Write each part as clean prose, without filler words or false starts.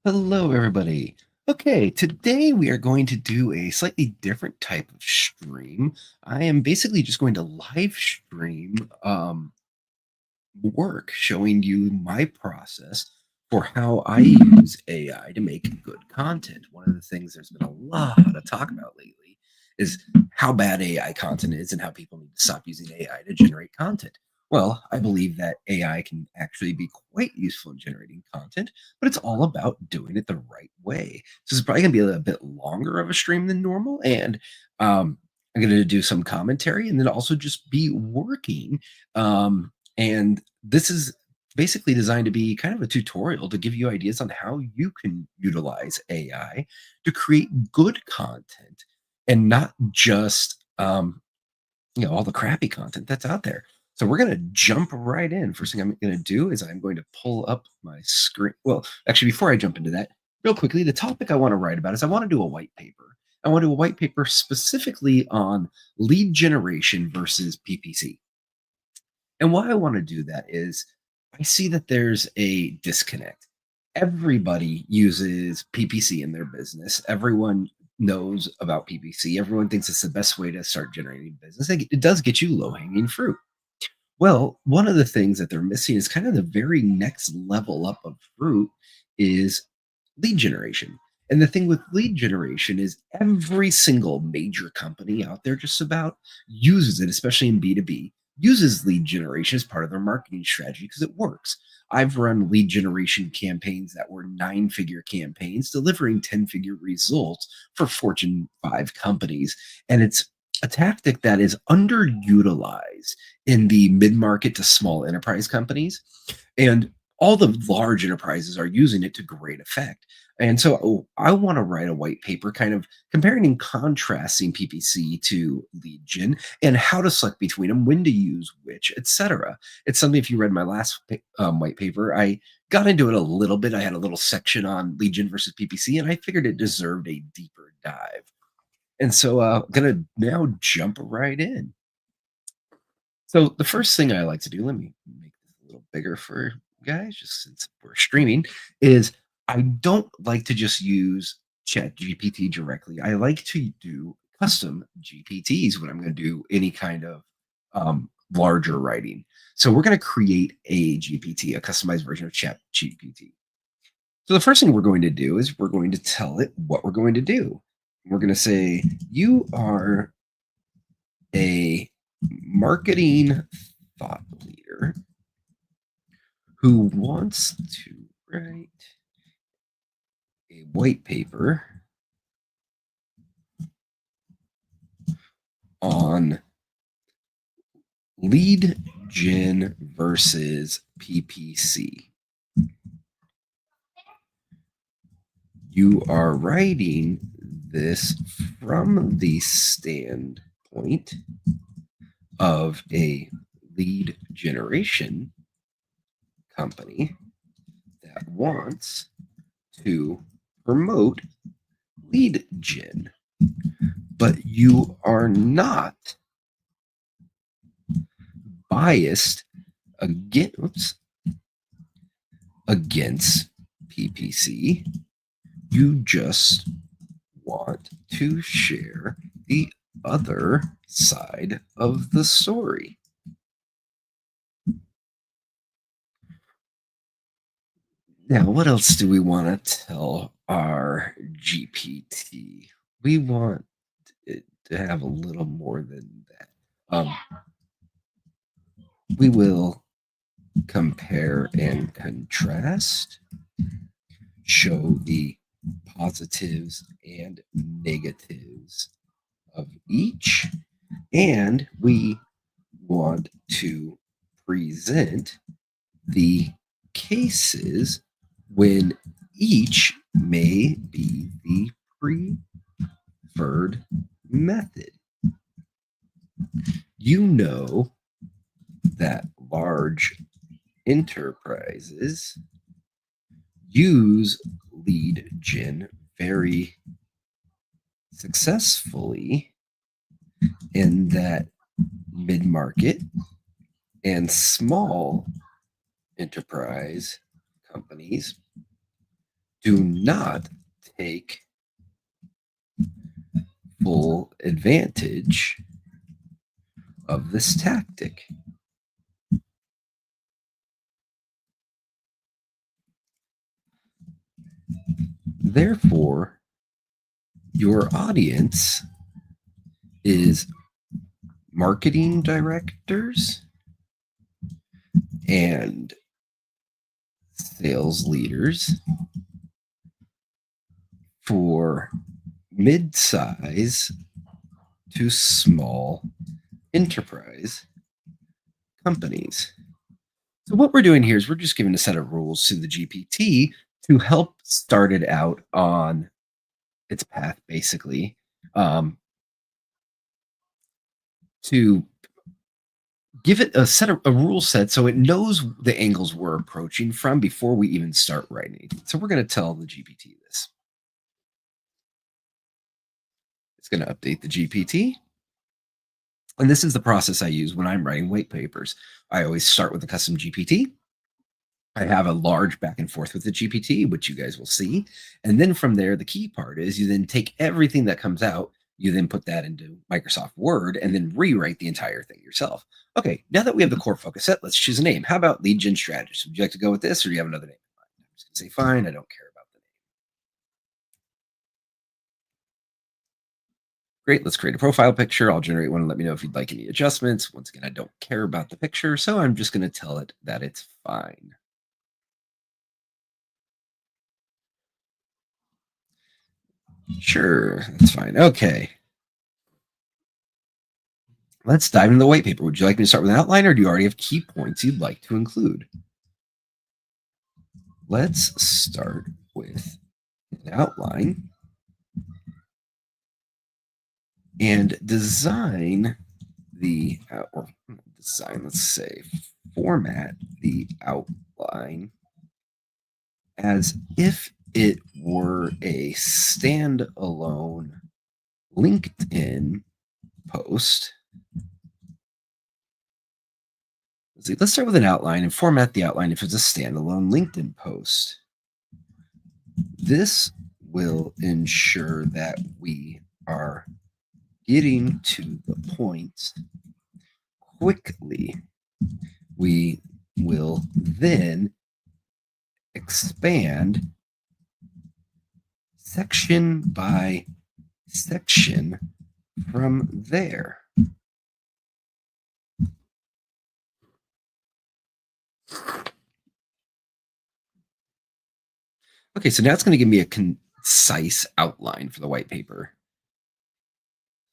Hello, everybody. Okay, today we are going to do a slightly different type of stream. I am basically just going to live stream work showing you my process for how I use AI to make good content. One of the things there's been a lot of talk about lately is how bad AI content is and how people need to stop using AI to generate content. Well, I believe that AI can actually be quite useful in generating content, but it's all about doing it the right way. So it's probably going to be a little bit longer of a stream than normal. And I'm going to do some commentary and then also just be working. And this is basically designed to be kind of a tutorial to give you ideas on how you can utilize AI to create good content and not just all the crappy content that's out there. So we're going to jump right in. First thing I'm going to do is I'm going to pull up my screen. Well, actually, before I jump into that, real quickly, the topic I want to write about is I want to do a white paper. I want to do a white paper specifically on lead generation versus PPC. And why I want to do that is I see that there's a disconnect. Everybody uses PPC in their business. Everyone knows about PPC. Everyone thinks it's the best way to start generating business. It does get you low hanging fruit. Well, one of the things that they're missing is kind of the very next level up of fruit is lead generation. And the thing with lead generation is every single major company out there just about uses it, especially in B2B, uses lead generation as part of their marketing strategy because it works. I've run lead generation campaigns that were 9-figure campaigns, delivering 10-figure results for Fortune 5 companies. And it's a tactic that is underutilized in the mid-market to small enterprise companies. And all the large enterprises are using it to great effect. And so I want to write a white paper kind of comparing and contrasting PPC to lead gen and how to select between them, when to use which, etc. It's something, if you read my last white paper, I got into it a little bit. I had a little section on lead gen versus PPC, and I figured it deserved a deeper dive. And so I'm going to now jump right in. So the first thing I like to do, let me make this a little bigger for you guys, just since we're streaming, is I don't like to just use ChatGPT directly. I like to do custom GPTs when I'm going to do any kind of larger writing. So we're going to create a GPT, a customized version of ChatGPT. So the first thing we're going to do is we're going to tell it what we're going to do. We're going to say, you are a marketing thought leader who wants to write a white paper on lead gen versus PPC. You are writing this from the standpoint of a lead generation company that wants to promote lead gen, but you are not biased against PPC. You just want to share the other side of the story. Now, what else do we want to tell our GPT? We want it to have a little more than that. We will compare and contrast, show the positives and negatives of each, and we want to present the cases when each may be the preferred method. You know that large enterprises use lead gen very successfully, in that mid-market and small enterprise companies Do not take full advantage of this tactic. Therefore, your audience is marketing directors and sales leaders for mid-size to small enterprise companies. So what we're doing here is we're just giving a set of rules to the GPT to help start it out on its path, basically, to give it a set of a rule set so it knows the angles we're approaching from before we even start writing. So we're going to tell the GPT this. It's going to update the GPT. And this is the process I use when I'm writing white papers. I always start with a custom GPT. I have a large back and forth with the GPT, which you guys will see. And then from there, the key part is you then take everything that comes out, you then put that into Microsoft Word and then rewrite the entire thing yourself. Okay, now that we have the core focus set, let's choose a name. How about lead gen strategist? Would you like to go with this or do you have another name in mind? I'm just going to say, fine, I don't care about the name. Great, let's create a profile picture. I'll generate one and let me know if you'd like any adjustments. Once again, I don't care about the picture, so I'm just going to tell it that it's fine. Sure, that's fine. Okay. Let's dive into the white paper. Would you like me to start with an outline or do you already have key points you'd like to include? Let's start with an outline and design the, or design, let's say, format the outline as if it were a standalone LinkedIn post. Let's start with an outline and format the outline if it's a standalone LinkedIn post. This will ensure that we are getting to the point quickly. We will then expand section by section from there. Okay, so now it's going to give me a concise outline for the white paper.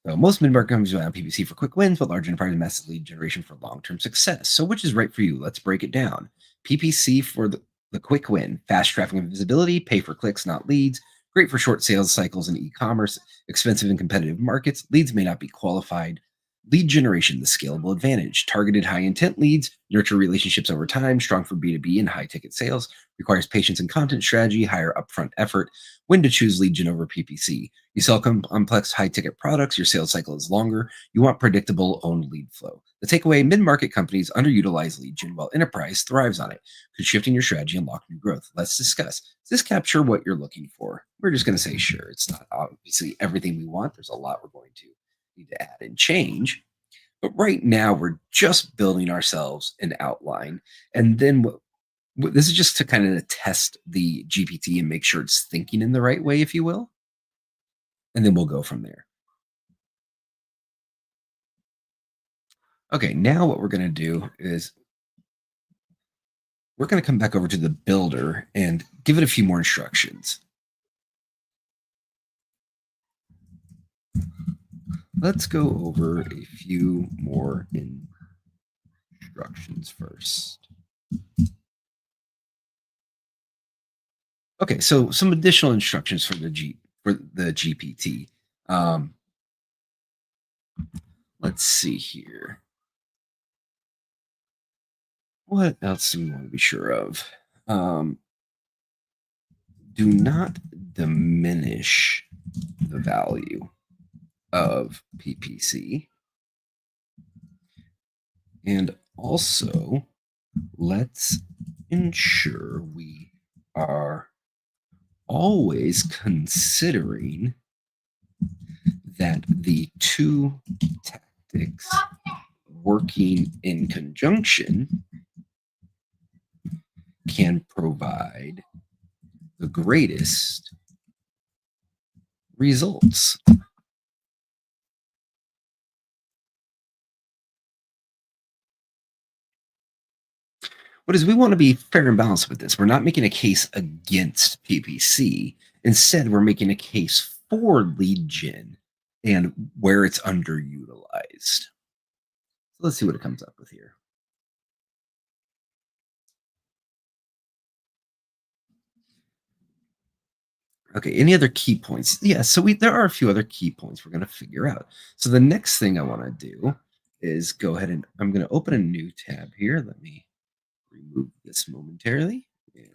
So most mid-market companies rely on PPC for quick wins, but large enterprises massive lead generation for long-term success. So which is right for you? Let's break it down. PPC for the quick win, fast traffic and visibility, pay for clicks, not leads, great for short sales cycles in e-commerce, expensive and competitive markets, leads may not be qualified. Lead generation, the scalable advantage, targeted high intent leads, nurture relationships over time, strong for B2B and high ticket sales, requires patience and content strategy, higher upfront effort, when to choose lead gen over PPC. You sell complex high ticket products, your sales cycle is longer, you want predictable owned lead flow. The takeaway, mid-market companies underutilize lead gen while enterprise thrives on it. Could shifting your strategy unlock new growth? Let's discuss. Does this capture what you're looking for? We're just going to say, sure. It's not obviously everything we want. There's a lot we're going to need to add and change. But right now, we're just building ourselves an outline. And then this is just to kind of test the GPT and make sure it's thinking in the right way, if you will. And then we'll go from there. Okay, now what we're going to do is we're going to come back over to the builder and give it a few more instructions. Let's go over a few more instructions first. Okay, so some additional instructions for the GPT. Let's see here. What else do we want to be sure of? Do not diminish the value of PPC. And also, let's ensure we are always considering that the two tactics working in conjunction can provide the greatest results. What is we want to be fair and balanced with this. We're not making a case against PPC. Instead, we're making a case for lead gen and where it's underutilized. So let's see what it comes up with here. Okay, any other key points? Yeah, so there are a few other key points we're going to figure out. So the next thing I want to do is go ahead and I'm going to open a new tab here. Let me remove this momentarily and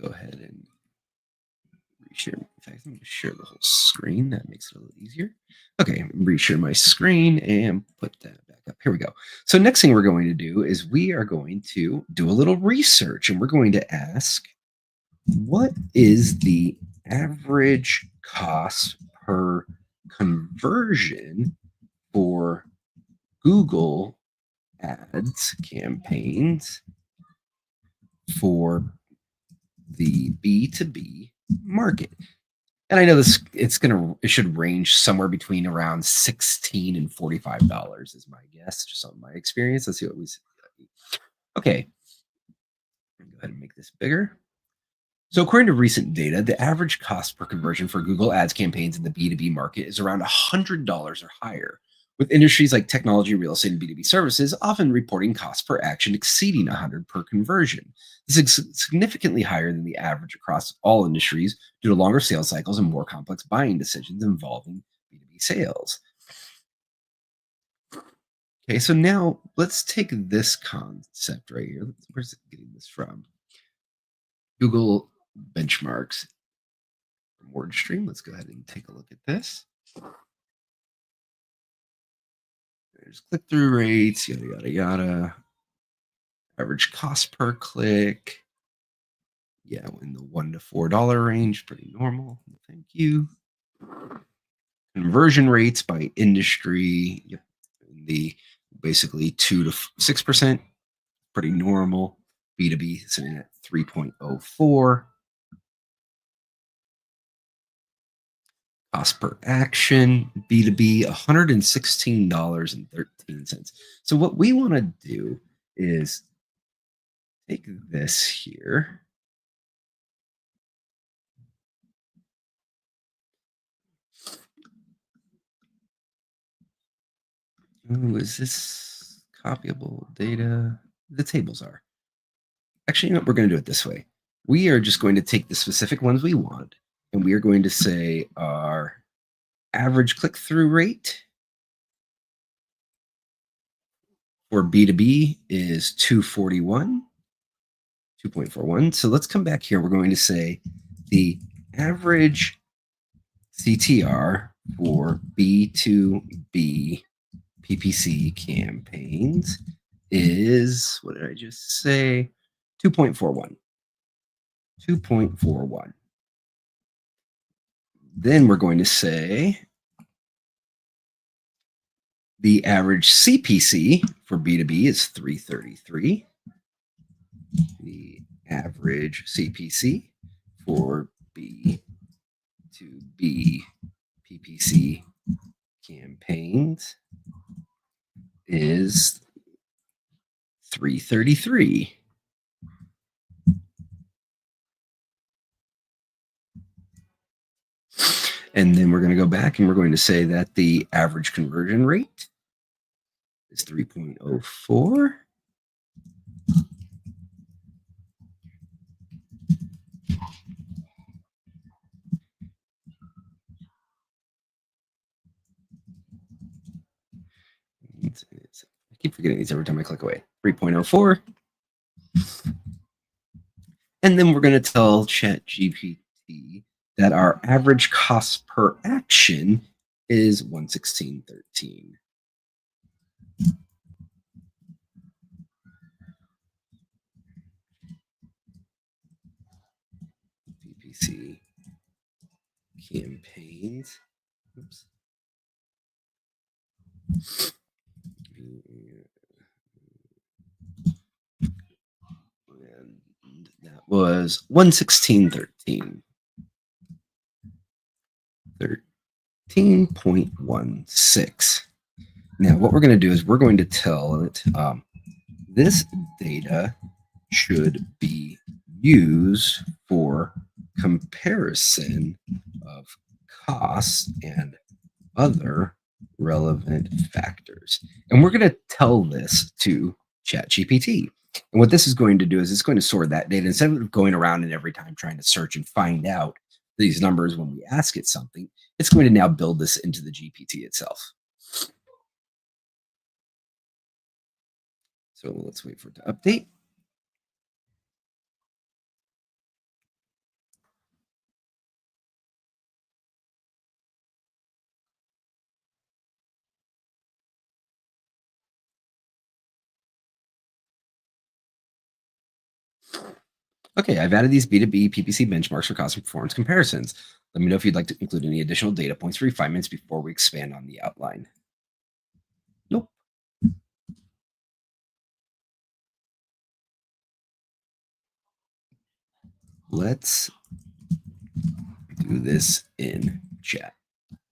go ahead and reshare. In fact, I'm going to share the whole screen. That makes it a little easier. Okay, reshare my screen and put that back up. Here we go. So next thing we're going to do is we are going to do a little research and we're going to ask, what is the average cost per conversion for Google Ads campaigns for the B2B market? And I know it should range somewhere between around $16 and $45 is my guess, just on my experience. Let's see what we see. Okay. Go ahead and make this bigger. So according to recent data, the average cost per conversion for Google Ads campaigns in the B2B market is around $100 or higher, with industries like technology, real estate, and B2B services often reporting cost per action exceeding $100 per conversion. This is significantly higher than the average across all industries due to longer sales cycles and more complex buying decisions involving B2B sales. Okay, so now let's take this concept right here. Where's it getting this from? Google benchmarks from WordStream. Let's go ahead and take a look at this. There's click-through rates, yada, yada, yada. Average cost per click. Yeah, in the $1 to $4 range, pretty normal. Thank you. Conversion rates by industry. Yep. The basically 2 to 6%, pretty normal. B2B sitting at 3.04. Cost per action, B2B, $116.13. So what we want to do is take this here. Ooh, is this copyable data? The tables are. Actually, you know what? We're going to do it this way. We are just going to take the specific ones we want, and we are going to say our average click-through rate for B2B is 2.41. So let's come back here. We're going to say the average CTR for B2B PPC campaigns is, what did I just say? 2.41. 2.41. Then we're going to say the average CPC for B2B is 333. The average CPC for B2B PPC campaigns is 333. And then we're going to go back and we're going to say that the average conversion rate is 3.04. I keep forgetting these every time I click away. 3.04. And then we're going to tell ChatGPT that our average cost per action is 116.13. PPC campaigns. Oops. And that was 116.13. 13.16. Now, what we're going to do is we're going to tell it this data should be used for comparison of costs and other relevant factors. And we're going to tell this to ChatGPT. And what this is going to do is it's going to sort that data instead of going around and every time trying to search and find out these numbers when we ask it something, it's going to now build this into the GPT itself. So let's wait for it to update. Okay, I've added these B2B PPC benchmarks for cost and performance comparisons. Let me know if you'd like to include any additional data points or refinements before we expand on the outline. Nope. Let's do this in chat.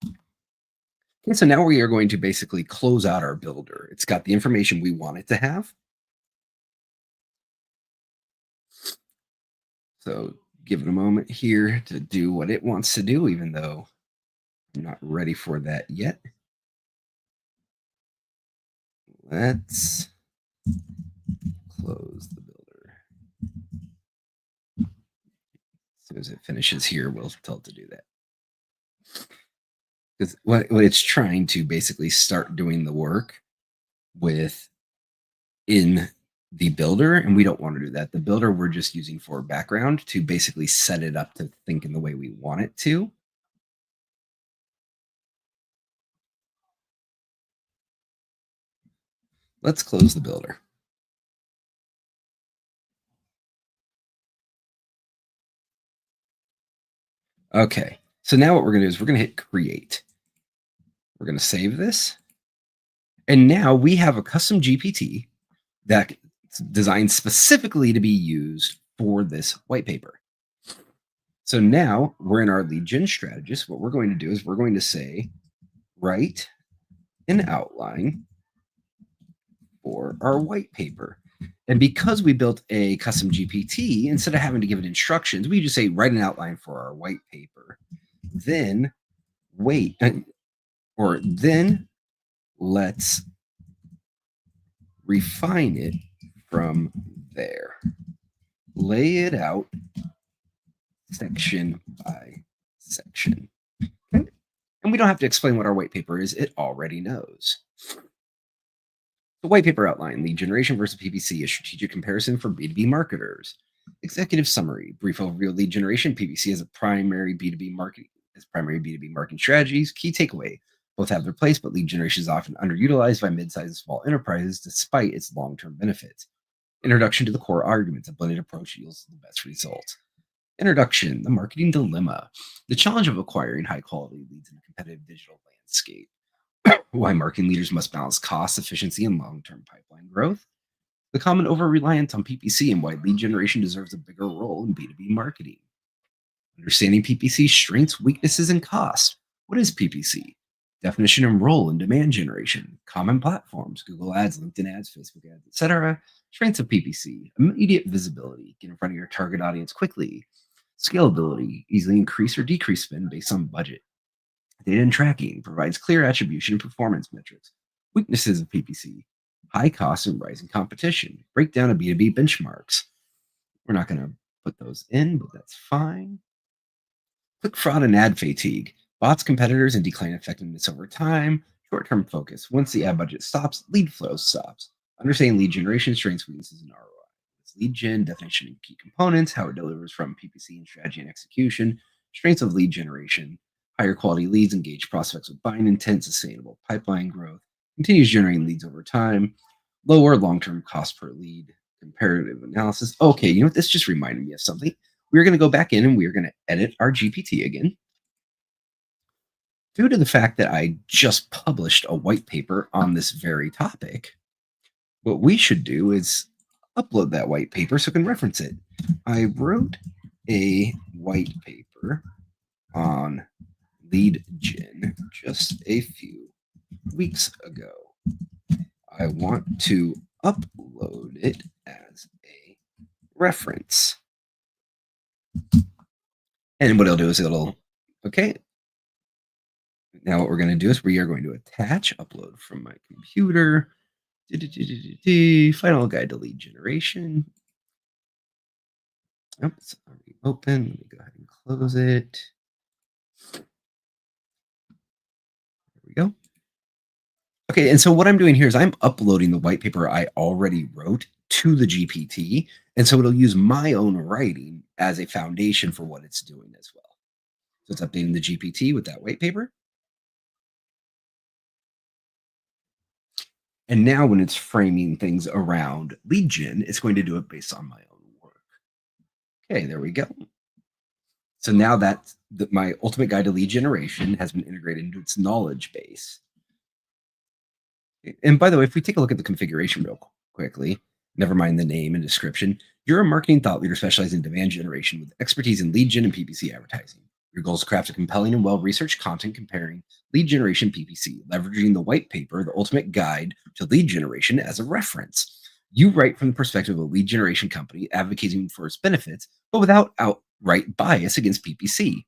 Okay, so now we are going to basically close out our builder. It's got the information we want it to have. So give it a moment here to do what it wants to do, even though I'm not ready for that yet. Let's close the builder. As soon as it finishes here, we'll tell it to do that. Because what it's trying to basically start doing the work with in the builder, and we don't want to do that. The builder we're just using for background to basically set it up to think in the way we want it to. Let's close the builder. Okay, so now what we're going to do is we're going to hit create. We're going to save this. And now we have a custom GPT that's designed specifically to be used for this white paper. So now we're in our lead gen strategist. What we're going to do is we're going to say, write an outline for our white paper. And because we built a custom GPT, instead of having to give it instructions, we just say, write an outline for our white paper. Then wait, or then let's refine it from there. Lay it out section by section. Okay? And we don't have to explain what our white paper is. It already knows. The white paper outline, lead generation versus PPC, a strategic comparison for B2B marketers. Executive summary, brief overview of lead generation, PPC as a primary B2B marketing strategies. Key takeaway, both have their place, but lead generation is often underutilized by mid-sized and small enterprises despite its long-term benefits. Introduction to the core arguments. A blended approach yields the best results. Introduction, the marketing dilemma. The challenge of acquiring high-quality leads in a competitive digital landscape. Why marketing leaders must balance cost, efficiency, and long-term pipeline growth. The common over-reliance on PPC and why lead generation deserves a bigger role in B2B marketing. Understanding PPC strengths, weaknesses, and costs. What is PPC? Definition and role in demand generation. Common platforms, Google Ads, LinkedIn Ads, Facebook Ads, etc. Strengths of PPC. Immediate visibility. Get in front of your target audience quickly. Scalability. Easily increase or decrease spend based on budget. Data and tracking. Provides clear attribution and performance metrics. Weaknesses of PPC. High cost and rising competition. Breakdown of B2B benchmarks. We're not going to put those in, but that's fine. Click fraud and ad fatigue. Bots, competitors, and decline effectiveness over time. Short-term focus. Once the ad budget stops, lead flow stops. Understanding lead generation, strengths, weaknesses, and ROI. It's lead gen, definition and key components, how it delivers from PPC and strategy and execution, strengths of lead generation, higher quality leads, engage prospects with buying intent, sustainable pipeline growth, continues generating leads over time, lower long-term cost per lead, comparative analysis. Okay, you know what? This just reminded me of something. we're going to go back in and we're going to edit our GPT again. Due to the fact that I just published a white paper on this very topic, what we should do is upload that white paper so we can reference it. I wrote a white paper on lead gen just a few weeks ago. I want to upload it as a reference. And what it'll do is okay. Now what we're going to do is we are going to attach, upload from my computer, final guide to lead generation. Oh, it's already open. Let me go ahead and close it. There we go. Okay, and so what I'm doing here is I'm uploading the white paper I already wrote to the GPT, and so it'll use my own writing as a foundation for what it's doing as well. So it's updating the GPT with that white paper. And now when it's framing things around lead gen, it's going to do it based on my own work. Okay, there we go. So now my ultimate guide to lead generation has been integrated into its knowledge base. And by the way, if we take a look at the configuration real quickly, never mind the name and description, you're a marketing thought leader specializing in demand generation with expertise in lead gen and PPC advertising. Your goal is to craft a compelling and well-researched content comparing lead generation PPC, leveraging the white paper, the ultimate guide to lead generation, as a reference. You write from the perspective of a lead generation company advocating for its benefits, but without outright bias against PPC.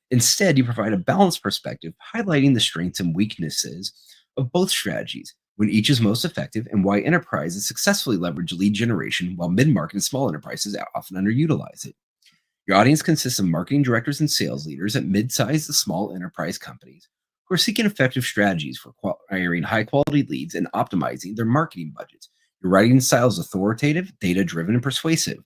Instead, you provide a balanced perspective, highlighting the strengths and weaknesses of both strategies, when each is most effective, and why enterprises successfully leverage lead generation while mid-market and small enterprises often underutilize it. Your audience consists of marketing directors and sales leaders at mid-sized to small enterprise companies who are seeking effective strategies for acquiring high-quality leads and optimizing their marketing budgets. Your writing style is authoritative, data-driven, and persuasive,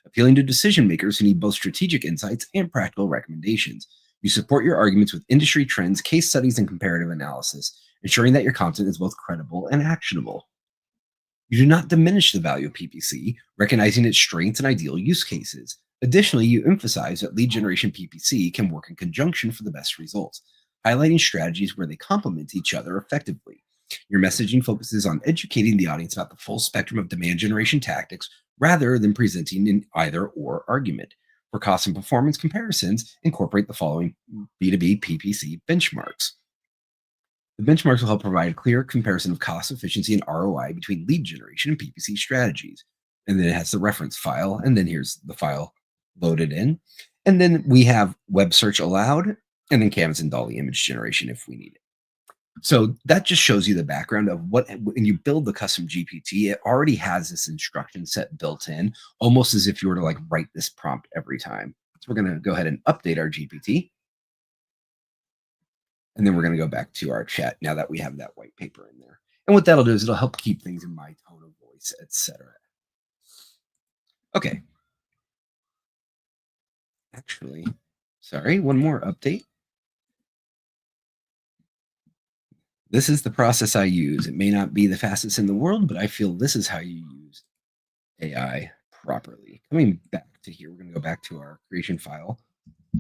appealing to decision makers who need both strategic insights and practical recommendations. You support your arguments with industry trends, case studies, and comparative analysis, ensuring that your content is both credible and actionable. You do not diminish the value of PPC, recognizing its strengths and ideal use cases. Additionally, you emphasize that lead generation PPC can work in conjunction for the best results, highlighting strategies where they complement each other effectively. Your messaging focuses on educating the audience about the full spectrum of demand generation tactics rather than presenting an either or argument. For cost and performance comparisons, incorporate the following B2B PPC benchmarks. The benchmarks will help provide a clear comparison of cost efficiency and ROI between lead generation and PPC strategies. And then it has the reference file, and then here's the file loaded in. And then we have web search allowed, and then Canvas and Dolly image generation if we need it. So that just shows you the background of what, when you build the custom GPT, it already has this instruction set built in, almost as if you were to like write this prompt every time. So we're going to go ahead and update our GPT. And then we're going to go back to our chat now that we have that white paper in there. And what that'll do is it'll help keep things in my tone of voice, etc. Okay. Actually, sorry, one more update. This is the process I use. It may not be the fastest in the world, but I feel this is how you use AI properly. Coming back to here, we're going to go back to our creation file.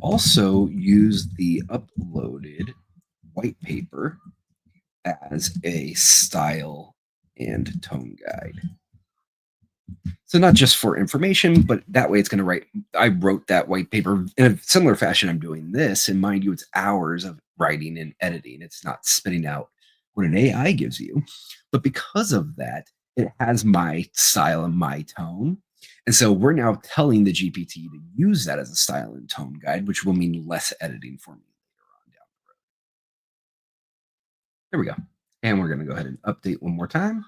Also use the uploaded white paper as a style and tone guide. So not just for information, but that way it's going to write. I wrote that white paper in a similar fashion I'm doing this, and mind you, it's hours of writing and editing. It's not spitting out what an AI gives you. But because of that, it has my style and my tone. And so we're now telling the GPT to use that as a style and tone guide, which will mean less editing for me later on down the road. There we go. And we're going to go ahead and update one more time.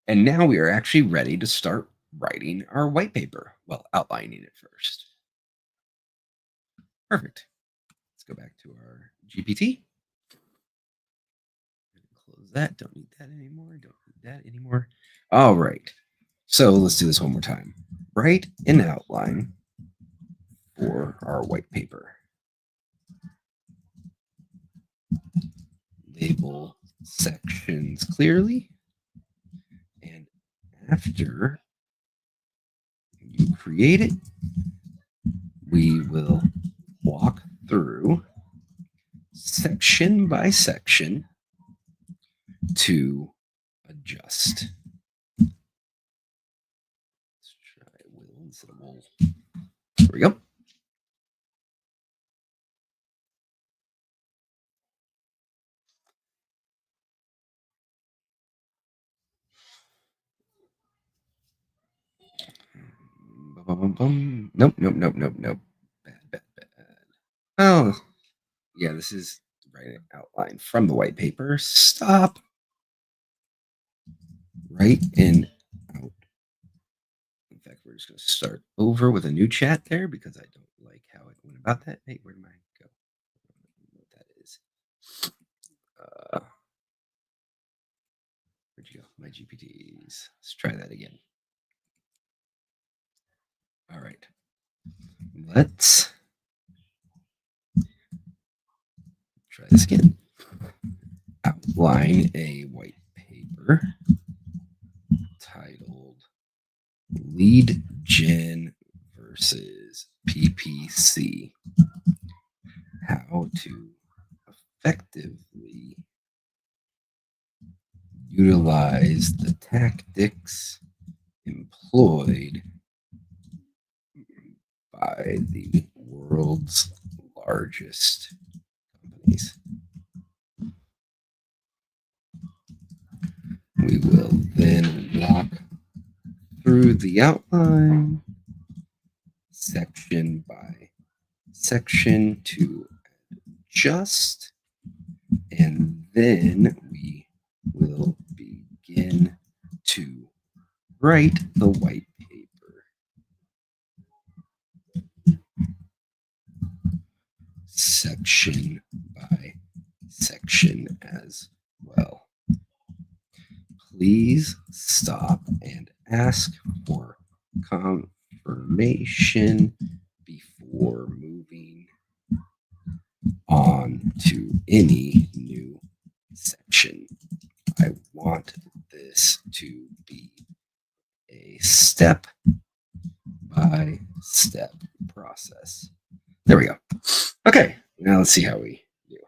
And now we are actually ready to start writing our white paper. Well, outlining it first. Perfect. Let's go back to our GPT. Close that. Don't need that anymore. Don't need that anymore. All right. So let's do this one more time. Write an outline for our white paper. Label sections clearly. And after you create it, we will walk through section by section to adjust. Let's try will instead of wool. There we go. Nope, nope, nope, nope, nope. Bad, bad, bad. Oh, yeah, this is right outline from the white paper. Stop. Right in out. In fact, we're just going to start over with a new chat there because I don't like how it went about that. Hey, where did mine go? I don't know what that is. Uh, where'd you go? My GPTs. Let's try that again. All right. Let's try this again. Outline a white paper titled Lead Gen versus PPC. How to effectively utilize the tactics employed by the world's largest companies. We will then walk through the outline section by section to adjust, and then we will begin to write the white paper. Section by section as well. Please stop and ask for confirmation before moving on to any new section. I want this to be a step by step process. There we go. Okay, now let's see how we do.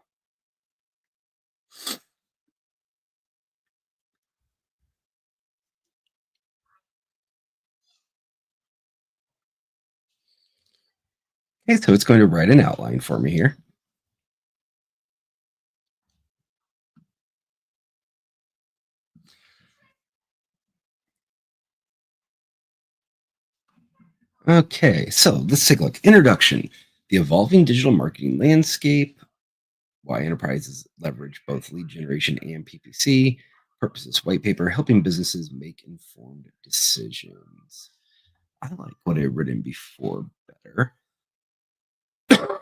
Okay, so it's going to write an outline for me here. Okay, so let's take a look. Introduction: the evolving digital marketing landscape, why enterprises leverage both lead generation and PPC. Purposes: white paper, helping businesses make informed decisions. I like what I've written before better.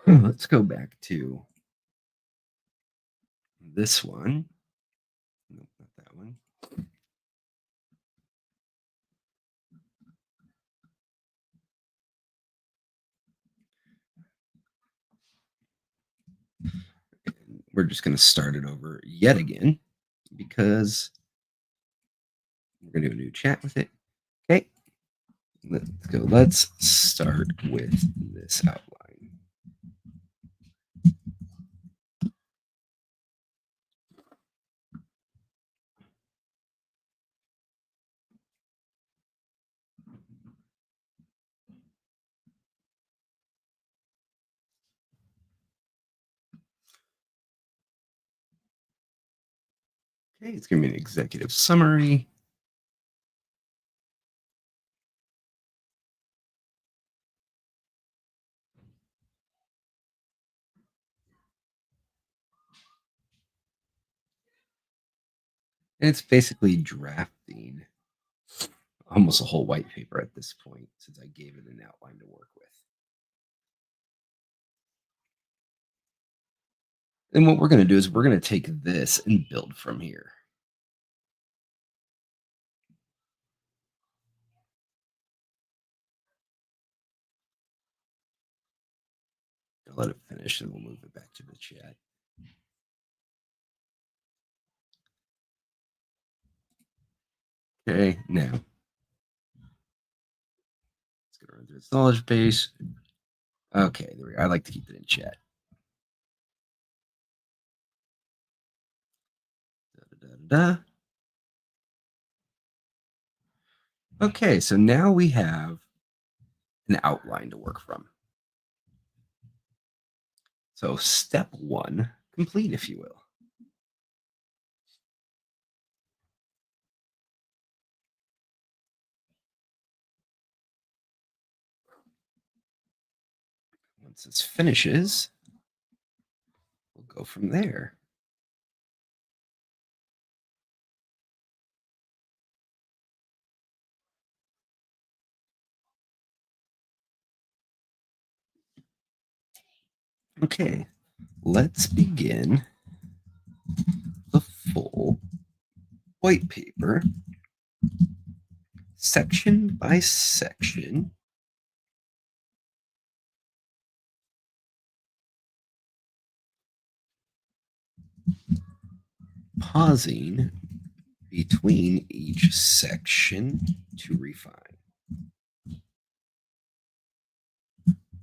Let's go back to this one. Nope, not that one. And we're just going to start it over yet again because we're going to do a new chat with it. Okay, let's go. Let's start with this outline. Okay, it's going to be an executive summary. And it's basically drafting almost a whole white paper at this point since I gave it an outline to work with. And what we're going to do is we're going to take this and build from here. I'll let it finish and we'll move it back to the chat. Okay, now let's its knowledge base. Okay, there we go. I like to keep it in chat. Da, da, da, da. Okay, so now we have an outline to work from. So step one, complete, if you will. Once this finishes, we'll go from there. Okay, let's begin the full white paper, section by section. Pausing between each section to refine.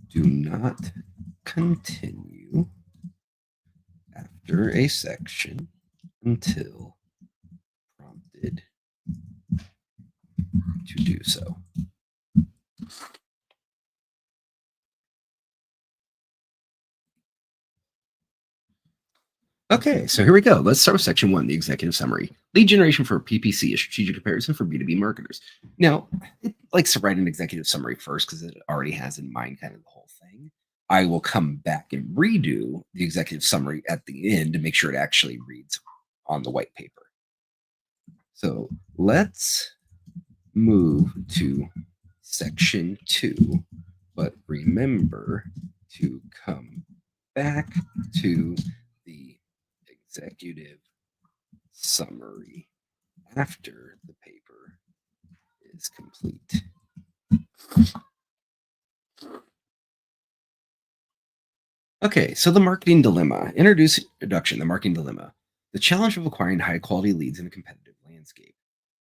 Do not continue after a section until prompted to do so. Okay, so here we go. Let's start with section one, the executive summary. Lead generation for PPC, a strategic comparison for B2B marketers. Now, it likes to write an executive summary first because it already has in mind kind of the whole thing. I will come back and redo the executive summary at the end to make sure it actually reads on the white paper. So let's move to section two, but remember to come back to the executive summary after the paper is complete. Okay, so the marketing dilemma. Introduction, the marketing dilemma. The challenge of acquiring high quality leads in a competitive landscape.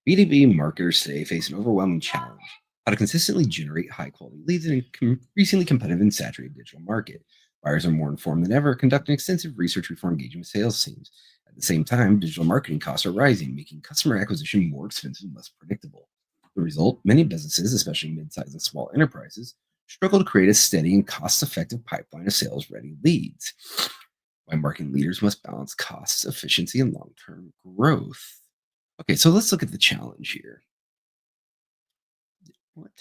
B2B marketers today face an overwhelming challenge: how to consistently generate high quality leads in an increasingly competitive and saturated digital market. Buyers are more informed than ever, conducting extensive research before engaging with sales teams. At the same time, digital marketing costs are rising, making customer acquisition more expensive and less predictable. The result, many businesses, especially mid-sized and small enterprises, struggle to create a steady and cost-effective pipeline of sales-ready leads. Why marketing leaders must balance costs, efficiency, and long-term growth. Okay, so let's look at the challenge here. What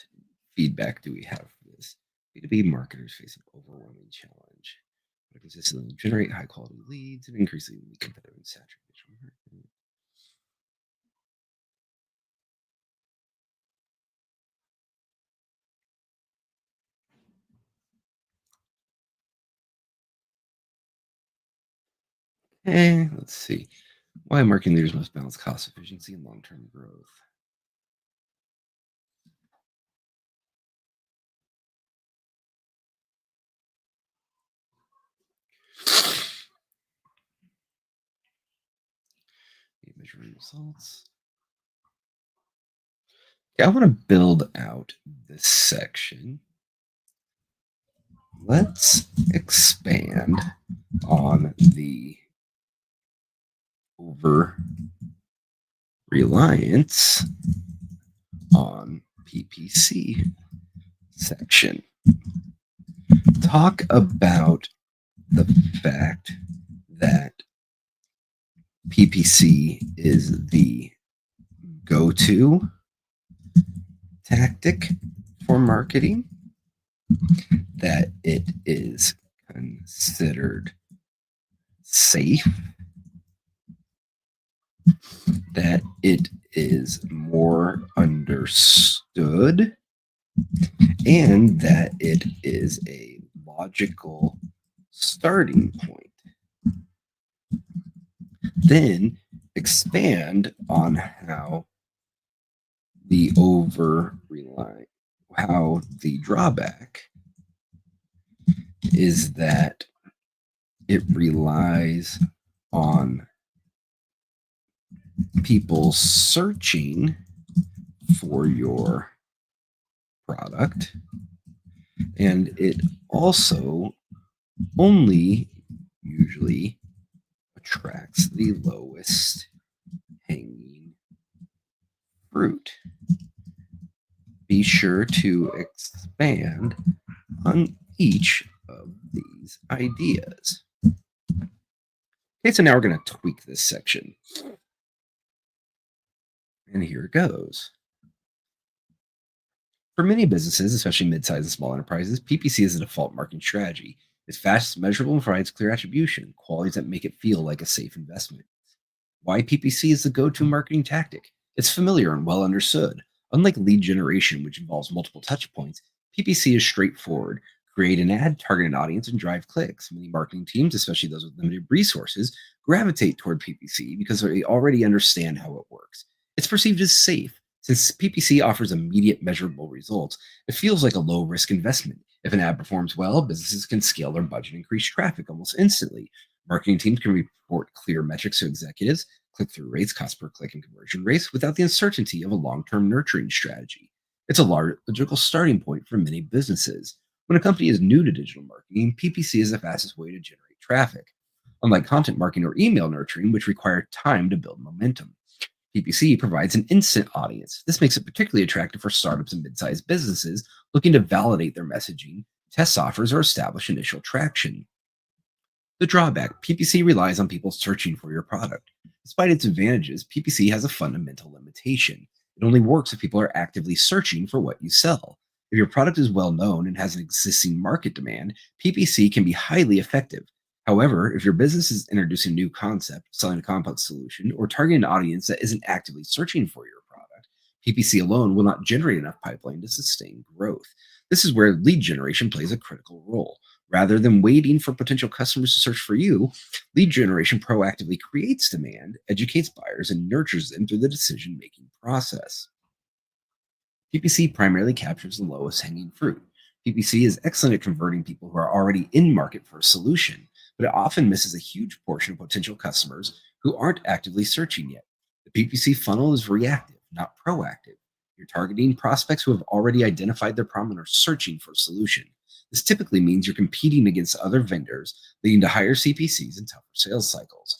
feedback do we have for this? B2B marketers face an overwhelming challenge to consistently generate high-quality leads and increasingly competitive and saturated market. Let's see. Why marketing leaders must balance cost efficiency and long-term growth. Measuring results. Okay, I want to build out this section. Let's expand on the over reliance on PPC section. Talk about the fact that PPC is the go-to tactic for marketing, that it is considered safe, that it is more understood, and that it is a logical starting point. Then expand on how the how the drawback is that it relies on people searching for your product And it also only usually attracts the lowest hanging fruit. Be sure to expand on each of these ideas. Okay, so now we're going to tweak this section. And here it goes. For many businesses, especially mid-sized and small enterprises, PPC is the default marketing strategy. It's fast, measurable, and provides clear attribution, qualities that make it feel like a safe investment. Why PPC is the go to marketing tactic? It's familiar and well understood. Unlike lead generation, which involves multiple touch points, PPC is straightforward. Create an ad, target an audience, and drive clicks. Many marketing teams, especially those with limited resources, gravitate toward PPC because they already understand how it works. It's perceived as safe. Since PPC offers immediate measurable results, it feels like a low risk investment. If an ad performs well, businesses can scale their budget and increase traffic almost instantly. Marketing teams can report clear metrics to executives, click through rates, cost per click, and conversion rates without the uncertainty of a long term nurturing strategy. It's a logical starting point for many businesses. When a company is new to digital marketing, PPC is the fastest way to generate traffic. Unlike content marketing or email nurturing, which require time to build momentum, PPC provides an instant audience. This makes it particularly attractive for startups and mid sized businesses looking to validate their messaging, test offers, or establish initial traction. The drawback: PPC relies on people searching for your product. Despite its advantages, PPC has a fundamental limitation. It only works if people are actively searching for what you sell. If your product is well known and has an existing market demand, PPC can be highly effective. However, if your business is introducing a new concept, selling a complex solution, or targeting an audience that isn't actively searching for your product, PPC alone will not generate enough pipeline to sustain growth. This is where lead generation plays a critical role. Rather than waiting for potential customers to search for you, lead generation proactively creates demand, educates buyers, and nurtures them through the decision making process. PPC primarily captures the lowest hanging fruit. PPC is excellent at converting people who are already in market for a solution, but it often misses a huge portion of potential customers who aren't actively searching yet. The PPC funnel is reactive, not proactive. You're targeting prospects who have already identified their problem and are searching for a solution. This typically means you're competing against other vendors, leading to higher CPCs and tougher sales cycles.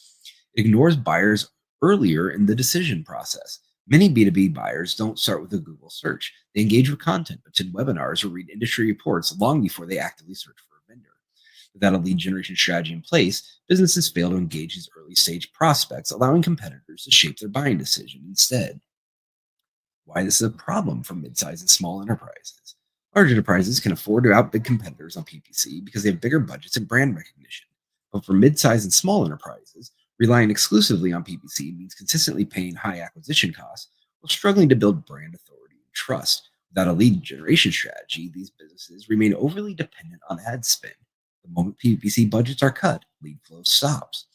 It ignores buyers earlier in the decision process. Many B2B buyers don't start with a Google search. They engage with content, attend webinars, or read industry reports long before they actively search for a vendor. Without a lead generation strategy in place, businesses fail to engage these early stage prospects, allowing competitors to shape their buying decision instead. Why this is a problem for mid-sized and small enterprises. Large enterprises can afford to outbid competitors on PPC because they have bigger budgets and brand recognition. But for mid-sized and small enterprises, relying exclusively on PPC means consistently paying high acquisition costs while struggling to build brand authority and trust. Without a lead generation strategy, these businesses remain overly dependent on ad spend. The moment PPC budgets are cut, lead flow stops.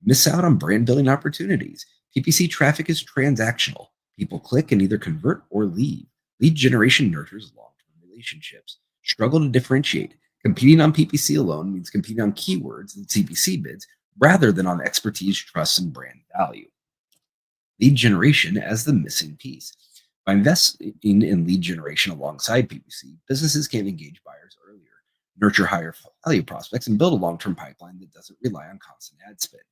Miss out on brand building opportunities. PPC traffic is transactional. People click and either convert or leave. Lead generation nurtures long term relationships. Struggle to differentiate. Competing on PPC alone means competing on keywords and CPC bids rather than on expertise, trust, and brand value. Lead generation as the missing piece. By investing in lead generation alongside PPC, businesses can engage buyers earlier, nurture higher value prospects, and build a long term pipeline that doesn't rely on constant ad spend.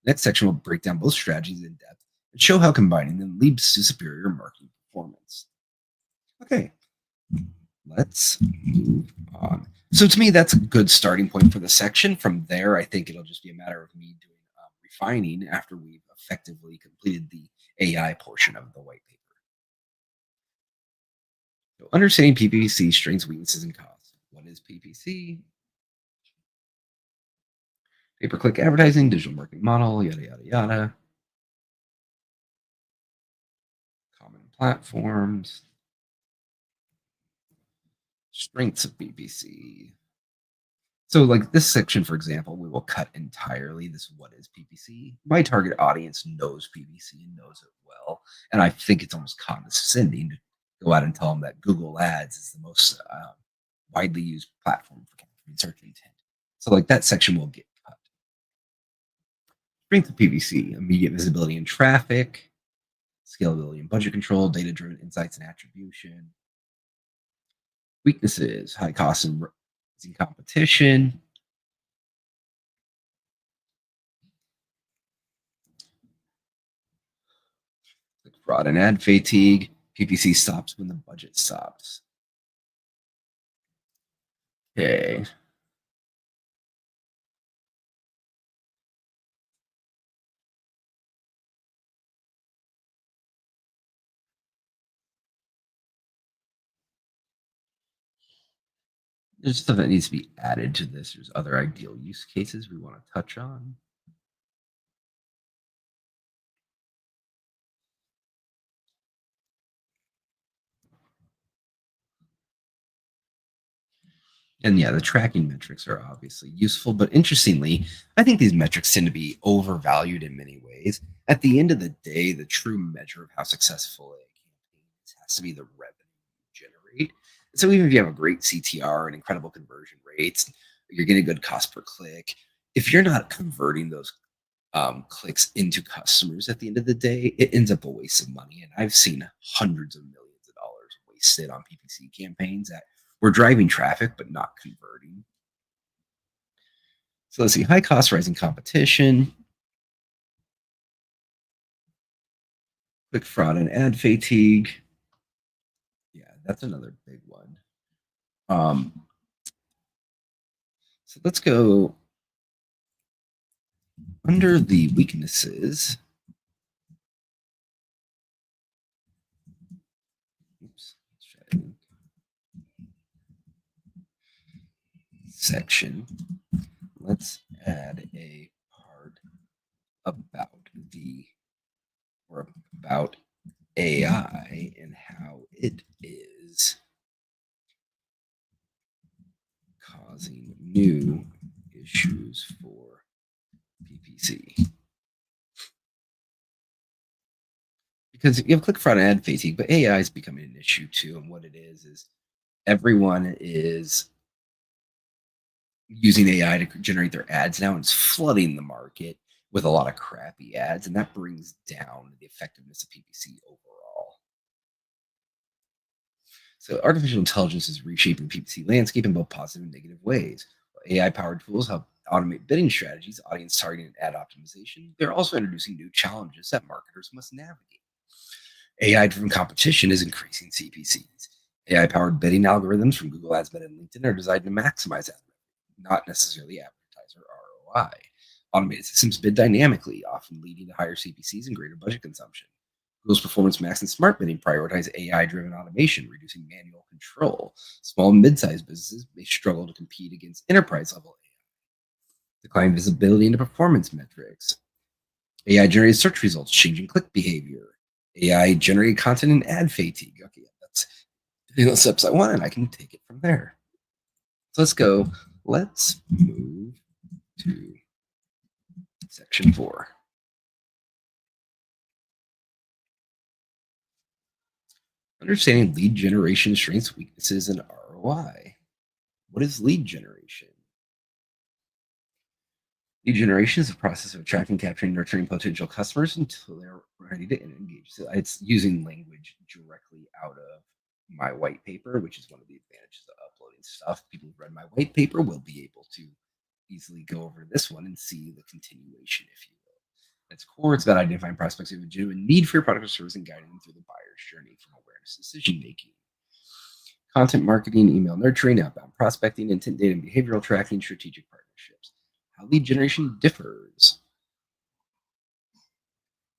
Next section will break down both strategies in depth and show how combining them leads to superior marketing performance. Okay, let's move on. So to me, that's a good starting point for the section. From there, I think it'll just be a matter of me doing refining after we've effectively completed the AI portion of the white paper. So understanding PPC strengths, weaknesses, and costs. What is PPC? Pay-per-click advertising, digital marketing model, yada, yada, yada. Common platforms. Strengths of PPC. So, like this section, for example, we will cut entirely this what is PPC. My target audience knows PPC and knows it well. And I think it's almost condescending to go out and tell them that Google Ads is the most widely used platform for capturing search intent. So, like that section will get cut. Strength of PPC: immediate visibility and traffic, scalability and budget control, data driven insights and attribution. Weaknesses, high costs and rising competition, like fraud and ad fatigue. PPC stops when the budget stops. Okay. There's stuff that needs to be added to this. There's other ideal use cases we want to touch on. And yeah, the tracking metrics are obviously useful, but interestingly, I think these metrics tend to be overvalued in many ways. At the end of the day, the true measure of how successful a campaign is has to be the revenue you generate. So even if you have a great CTR and incredible conversion rates, you're getting a good cost per click. If you're not converting those clicks into customers at the end of the day, it ends up a waste of money. And I've seen hundreds of millions of dollars wasted on PPC campaigns that were driving traffic but not converting. So let's see, high cost, rising competition, click fraud, and ad fatigue. Yeah, that's another big one. Um, so let's go under the weaknesses. Oops, section. Let's add a part about the or about AI and how it is causing new issues for PPC. Because you have click fraud and ad fatigue, but AI is becoming an issue too. And what it is everyone is using AI to generate their ads now, and it's flooding the market with a lot of crappy ads, and that brings down the effectiveness of PPC overall. So artificial intelligence is reshaping PPC landscape in both positive and negative ways. AI-powered tools help automate bidding strategies, audience targeting, and ad optimization. They're also introducing new challenges that marketers must navigate. AI-driven competition is increasing CPCs. AI-powered bidding algorithms from Google Ads, Meta, and LinkedIn are designed to maximize ad revenue, not necessarily advertiser ROI. Automated systems bid dynamically, often leading to higher CPCs and greater budget consumption. Google's Performance Max and Smart Bidding prioritize AI-driven automation, reducing manual control. Small and mid-sized businesses may struggle to compete against enterprise-level AI. Decline visibility into performance metrics. AI-generated search results changing click behavior. AI-generated content and ad fatigue. Okay, that's the steps I want, and I can take it from there. So let's go. Let's move to section 4. Understanding lead generation strengths, weaknesses, and ROI. What is lead generation? Lead generation is the process of attracting, capturing, nurturing potential customers until they're ready to engage. So it's using language directly out of my white paper, which is one of the advantages of uploading stuff. People who've read my white paper will be able to easily go over this one and see the continuation, if you will. At its core, it's about identifying prospects who have a genuine need for your product or service and guiding them through the buyer's journey from awareness to decision making. Content marketing, email nurturing, outbound prospecting, intent data and behavioral tracking, strategic partnerships. How lead generation differs.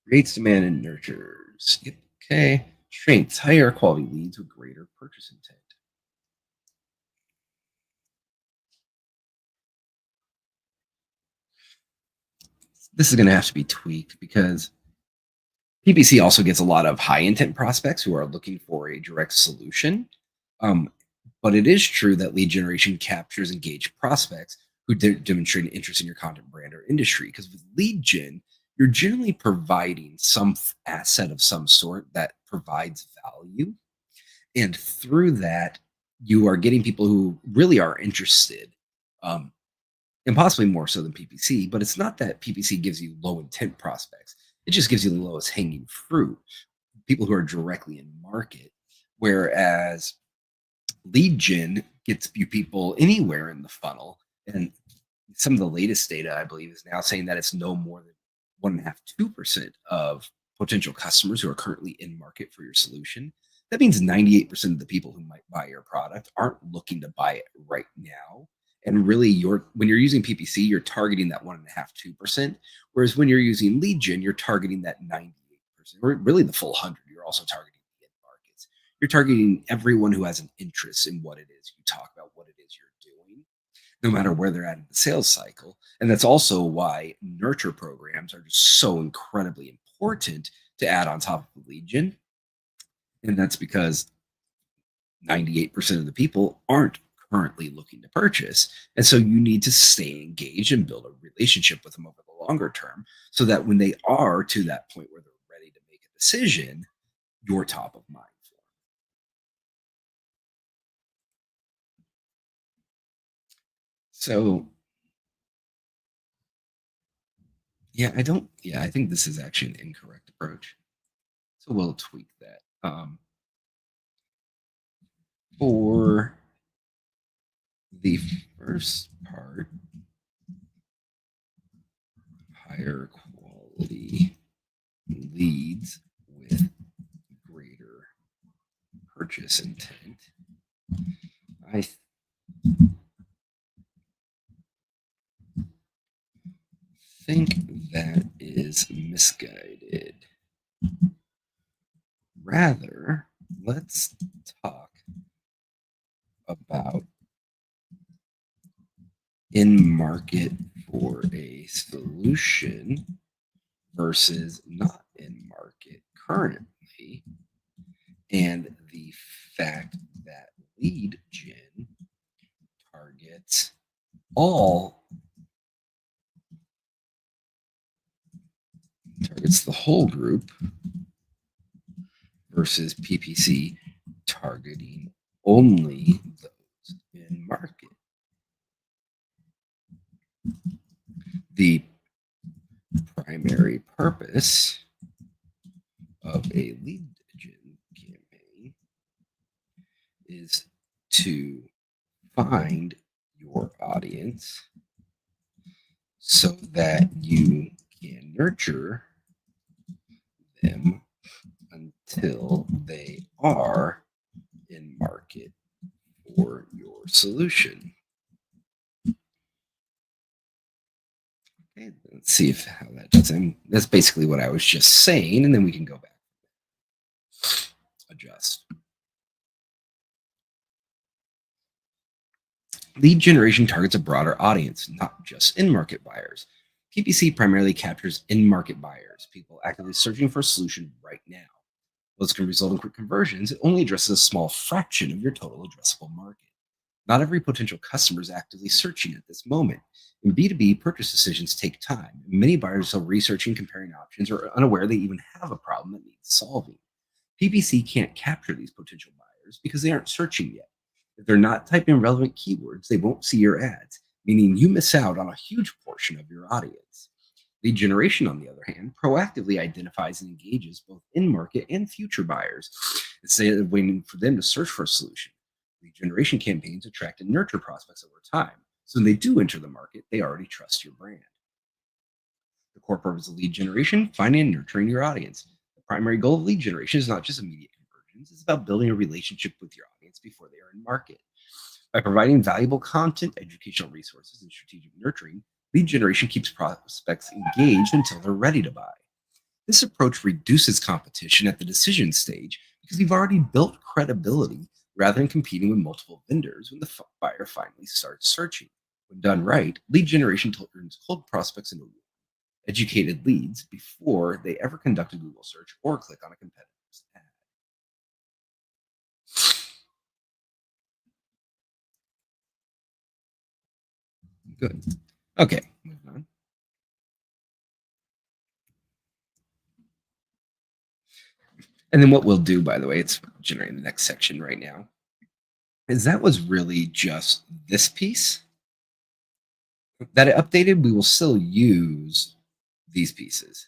Creates demand and nurtures. Yep. Okay. Strengths, higher quality leads with greater purchase intent. This is going to have to be tweaked because PPC also gets a lot of high intent prospects who are looking for a direct solution. Um, but it is true that lead generation captures engaged prospects who demonstrate an interest in your content brand or industry. Because with lead gen, you're generally providing some asset of some sort that provides value. And through that, you are getting people who really are interested, um, and possibly more so than PPC. But it's not that PPC gives you low intent prospects, it just gives you the lowest hanging fruit, people who are directly in market. Whereas Lead gen gets you people anywhere in the funnel. And some of the latest data, I believe, is now saying that it's no more than 1.5, 2% of potential customers who are currently in market for your solution. That means 98% of the people who might buy your product aren't looking to buy it right now. And really, when you're using PPC, you're targeting that 1.5, 2%. Whereas when you're using lead gen, you're targeting that 98%, or really the full 100. You're also targeting the end markets. You're targeting everyone who has an interest in what it is you talk about, what it is you're doing, no matter where they're at in the sales cycle. And that's also why nurture programs are just so incredibly important to add on top of the lead gen. And that's because 98% of the people aren't currently looking to purchase. And so you need to stay engaged and build a relationship with them over the longer term so that when they are to that point where they're ready to make a decision, you're top of mind for them. So, I think this is actually an incorrect approach. So we'll tweak that. For the first part, higher quality leads with greater purchase intent. I think that is misguided. Rather, let's talk about in market for a solution versus not in market currently, and the fact that lead gen targets all targets the whole group versus PPC targeting only those in market. The primary purpose of a lead gen campaign is to find your audience so that you can nurture them until they are in market for your solution. Okay, let's see how that does. And that's basically what I was just saying, and then we can go back. Adjust. Lead generation targets a broader audience, not just in-market buyers. PPC primarily captures in-market buyers, people actively searching for a solution right now. While this can result in quick conversions, it only addresses a small fraction of your total addressable market. Not every potential customer is actively searching at this moment. In B2B, purchase decisions take time. Many buyers are researching, comparing options, or unaware they even have a problem that needs solving. PPC can't capture these potential buyers because they aren't searching yet. If they're not typing relevant keywords, they won't see your ads, meaning you miss out on a huge portion of your audience. Lead generation, on the other hand, proactively identifies and engages both in market and future buyers instead of waiting for them to search for a solution. Lead generation campaigns attract and nurture prospects over time. So when they do enter the market, they already trust your brand. The core purpose of lead generation, finding and nurturing your audience. The primary goal of lead generation is not just immediate conversions, it's about building a relationship with your audience before they are in market. By providing valuable content, educational resources, and strategic nurturing, lead generation keeps prospects engaged until they're ready to buy. This approach reduces competition at the decision stage because you've already built credibility rather than competing with multiple vendors when the buyer finally starts searching. When done right, lead generation turns cold prospects into educated leads before they ever conduct a Google search or click on a competitor's ad. Good. Okay, moving on. And then what we'll do, by the way, it's generating the next section right now, is that was really just this piece that it updated. We will still use these pieces.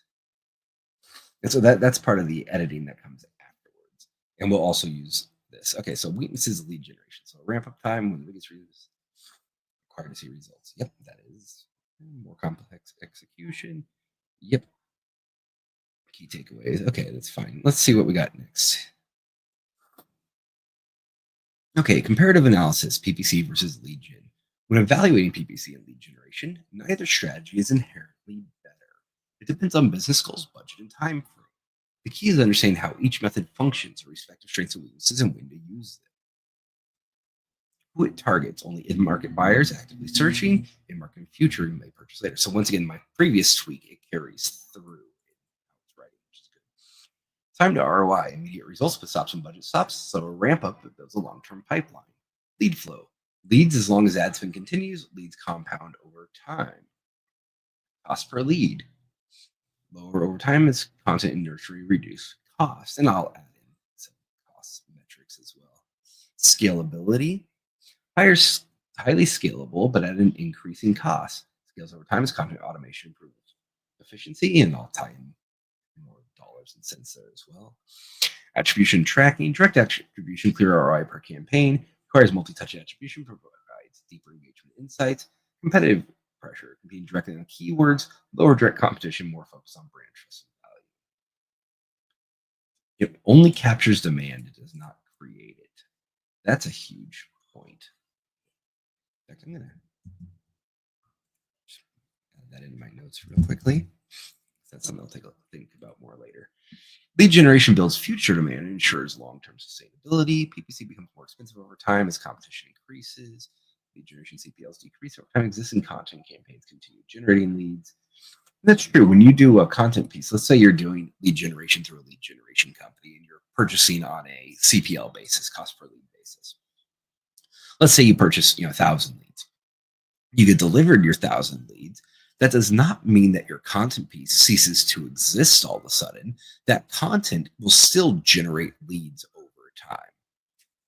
And so that's part of the editing that comes afterwards. And we'll also use this. Okay, so weaknesses of lead generation. So ramp up time when the biggest reasons required to see results. Yep, that is more complex execution. Yep, key takeaways. Okay, that's fine. Let's see what we got next. Okay, comparative analysis, PPC versus lead gen. When evaluating PPC and lead generation, neither strategy is inherently better. It depends on business goals, budget, and time frame. The key is understanding how each method functions, their respective strengths and weaknesses, and when to use them. Who it targets: only in-market buyers actively searching, in-market and future may purchase later. So once again, my previous tweak, it carries through in how it's writing, which is good. Time to ROI, immediate results, but stops when budget stops. So a ramp up that builds a long-term pipeline. Lead flow. Leads as long as ad spend continues, leads compound over time. Cost per lead. Lower over time as content and nurturing reduce cost. And I'll add in some cost metrics as well. Scalability. Higher, highly scalable, but at an increasing cost. Scales over time as content automation improves efficiency, and I'll tie in more dollars and cents there as well. Attribution tracking, direct attribution, clear ROI per campaign, requires multi-touch attribution, provides deeper engagement insights, competitive pressure, competing directly on keywords, lower direct competition, more focus on brand trust and value. It only captures demand, it does not create it. That's a huge point. In fact, I'm going to add that into my notes real quickly. That's something I'll think about more later. Lead generation builds future demand and ensures long-term sustainability. PPC becomes more expensive over time as competition increases. Lead generation CPLs decrease over time. Existing content campaigns continue generating leads. And that's true. When you do a content piece, let's say you're doing lead generation through a lead generation company and you're purchasing on a CPL basis, cost per lead basis. Let's say you purchase 1,000 leads. You get delivered your 1,000 leads. That does not mean that your content piece ceases to exist all of a sudden. That content will still generate leads over time.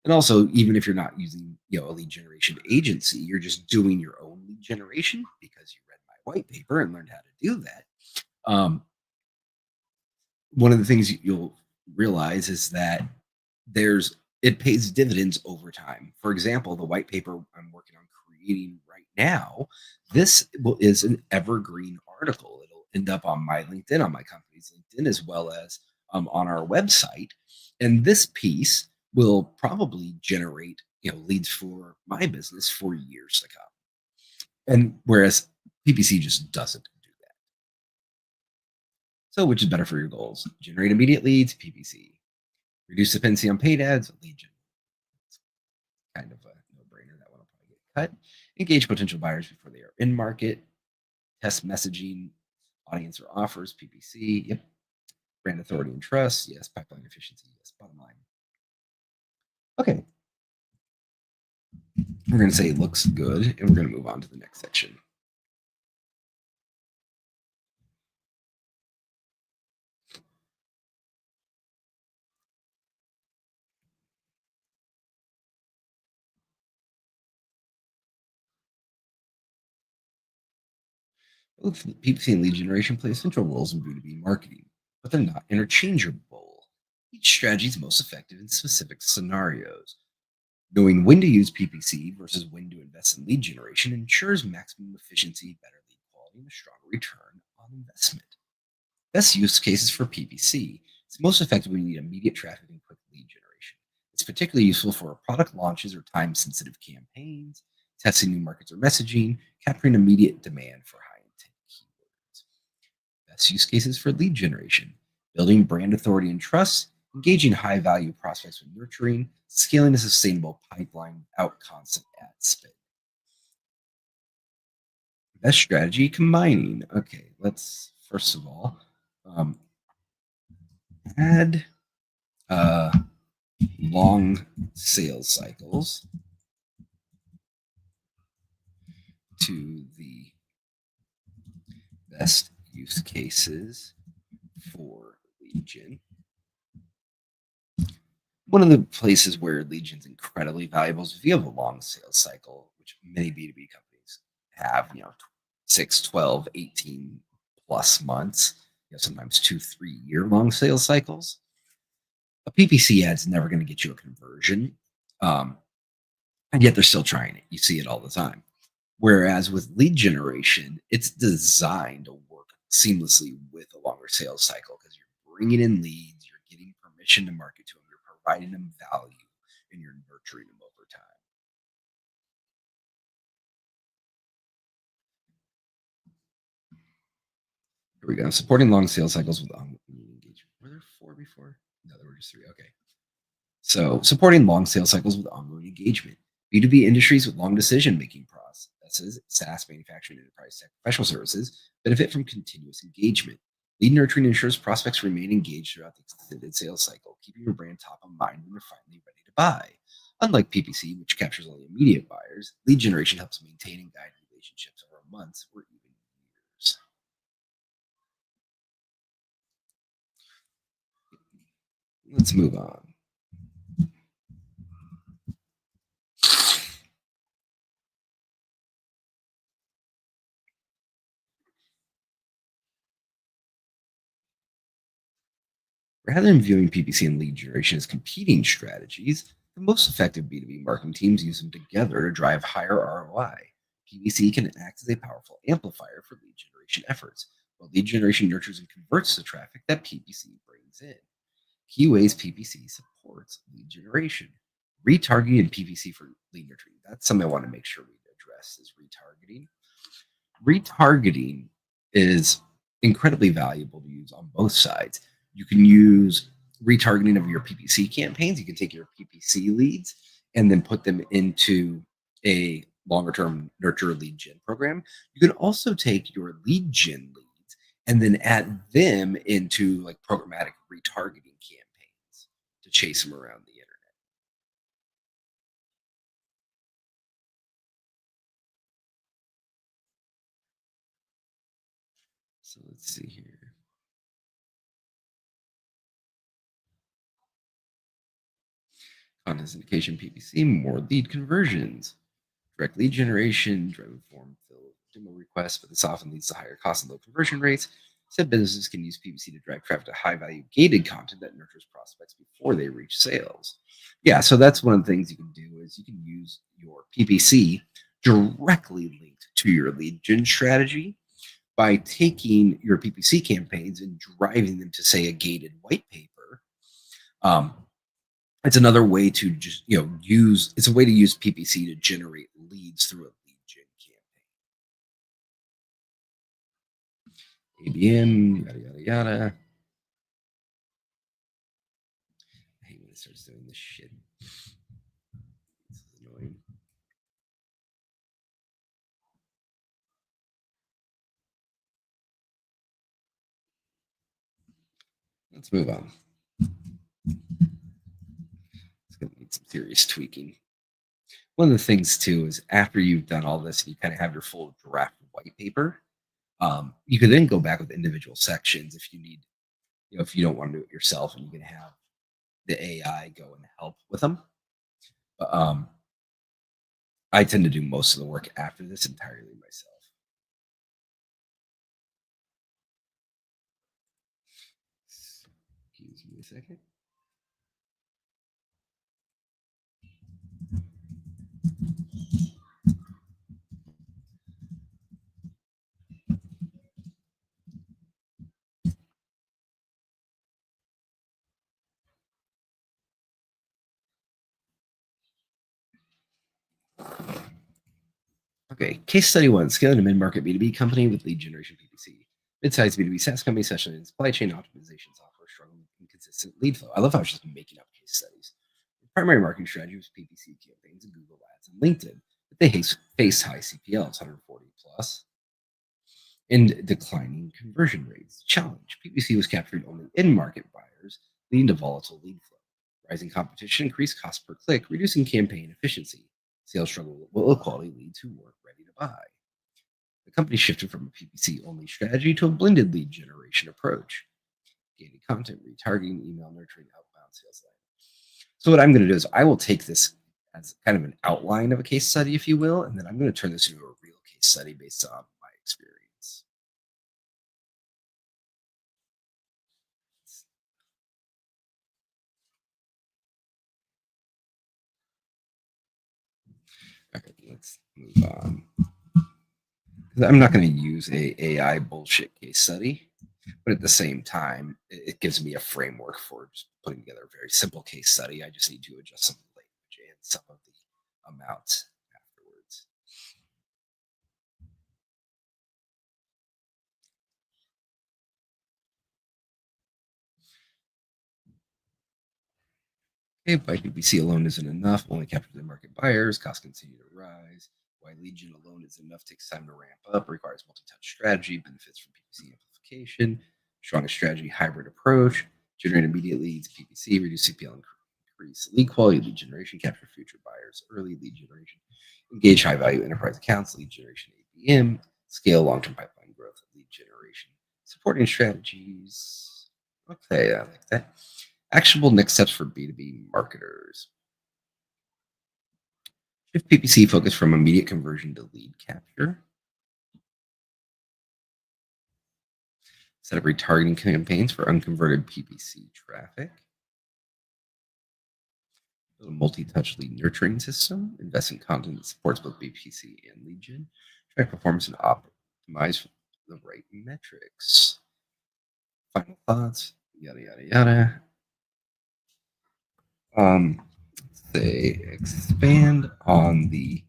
And also, even if you're not using a lead generation agency, you're just doing your own lead generation because you read my white paper and learned how to do that. One of the things you'll realize is that it pays dividends over time. For example, the white paper I'm working on creating right now, this is an evergreen article. It'll end up on my LinkedIn, on my company's LinkedIn, as well as on our website. And this piece will probably generate leads for my business for years to come. And whereas PPC just doesn't do that. So which is better for your goals? Generate immediate leads, PPC. Reduce dependency on paid ads, lead gen. It's kind of a no-brainer. That one will probably get cut. Engage potential buyers before they are in market. Test messaging, audience or offers, PPC. Yep. Brand authority and trust. Yes. Pipeline efficiency. Yes. Bottom line. Okay. We're going to say it looks good, and we're going to move on to the next section. Both PPC and lead generation play central roles in B2B marketing, but they're not interchangeable. Each strategy is most effective in specific scenarios. Knowing when to use PPC versus when to invest in lead generation ensures maximum efficiency, better lead quality, and a stronger return on investment. Best use cases for PPC. It's most effective when you need immediate traffic and quick lead generation. It's particularly useful for product launches or time-sensitive campaigns, testing new markets or messaging, capturing immediate demand for high-intent keywords. Best use cases for lead generation. Building brand authority and trust, engaging high-value prospects with nurturing, scaling a sustainable pipeline without constant ad spend. Best strategy, combining. Okay, let's first of all add long sales cycles to the best use cases for lead gen. One of the places where lead gen is incredibly valuable is if you have a long sales cycle, which many B2B companies have, 6, 12, 18 plus months, sometimes 2, 3 year long sales cycles. A PPC ad's never going to get you a conversion, um, and yet they're still trying it. You see it all the time. Whereas with lead generation, it's designed to work seamlessly with a longer sales cycle because you're bringing in leads, you're getting permission to market to them, you're providing them value, and you're nurturing them over time. Here we go. Supporting long sales cycles with ongoing engagement. Were there four before? No, there were just three. Okay. So, supporting long sales cycles with ongoing engagement. B2B industries with long decision making processes, SaaS, manufacturing, enterprise tech, professional services, benefit from continuous engagement. Lead nurturing ensures prospects remain engaged throughout the extended sales cycle, keeping your brand top of mind when they're finally ready to buy. Unlike PPC, which captures only immediate buyers, lead generation helps maintain and guide relationships over months or even years. Let's move on. Rather than viewing PPC and lead generation as competing strategies, the most effective B2B marketing teams use them together to drive higher ROI. PPC can act as a powerful amplifier for lead generation efforts, while lead generation nurtures and converts the traffic that PPC brings in. Key ways PPC supports lead generation. Retargeting and PPC for lead nurturing. That's something I want to make sure we address is retargeting. Retargeting is incredibly valuable to use on both sides. You can use retargeting of your PPC campaigns. You can take your PPC leads and then put them into a longer term nurture lead gen program. You can also take your lead gen leads and then add them into like programmatic retargeting campaigns to chase them around the internet. So let's see here. Content syndication PPC, more lead conversions. Direct lead generation, driven form fill demo requests, but this often leads to higher costs and low conversion rates. Said businesses can use PPC to drive traffic to high value gated content that nurtures prospects before they reach sales. Yeah, so that's one of the things you can do is you can use your PPC directly linked to your lead gen strategy by taking your PPC campaigns and driving them to say a gated white paper. Um, it's another way to just use it's a way to use PPC to generate leads through a lead gen campaign. ABM, yada yada yada. I hate when it starts doing this shit. This is annoying. Let's move on. It's gonna need some serious tweaking. One of the things too is after you've done all this and you kind of have your full draft white paper, you could then go back with individual sections if you need, if you don't want to do it yourself, and you can have the AI go and help with them. But I tend to do most of the work after this entirely myself. Excuse me a second. Okay, case study one, scaling a mid-market B2B company with lead generation PPC. Mid-sized B2B SaaS company, especially in supply chain optimization software, struggling with inconsistent lead flow. I love how I was just making up case studies. The primary marketing strategy was PPC campaigns and Google Ads and LinkedIn, but they face high CPLs, 140 plus, and declining conversion rates. Challenge: PPC was capturing only in-market buyers, leading to volatile lead flow. Rising competition increased cost per click, reducing campaign efficiency. Sales struggle with low-quality leads who weren't ready to buy. The company shifted from a PPC-only strategy to a blended lead generation approach. Gated content, retargeting, email nurturing, outbound sales line. So what I'm going to do is I will take this as kind of an outline of a case study, if you will, and then I'm going to turn this into a real case study based on my experience. Okay, let's move on. 'Cause I'm not going to use a AI bullshit case study, but at the same time, it gives me a framework for just putting together a very simple case study. I just need to adjust some of the language and some of the amounts afterwards. If by PPC alone isn't enough, only capture the market buyers, costs continue to rise. Why lead gen alone is enough takes time to ramp up, requires multi-touch strategy, benefits from PPC amplification, strongest strategy, hybrid approach, generate immediate leads, PPC, reduce CPL, increase lead quality, lead generation, capture future buyers, early lead generation, engage high value enterprise accounts, lead generation ABM, scale long-term pipeline growth, lead generation, supporting strategies. Okay, I like that. Actionable next steps for B2B marketers. Shift PPC focus from immediate conversion to lead capture. Set up retargeting campaigns for unconverted PPC traffic. Build a multi-touch lead nurturing system. Invest in content that supports both BPC and lead gen. Track performance and optimize the right metrics. Final thoughts. Yada yada yada. They expand on the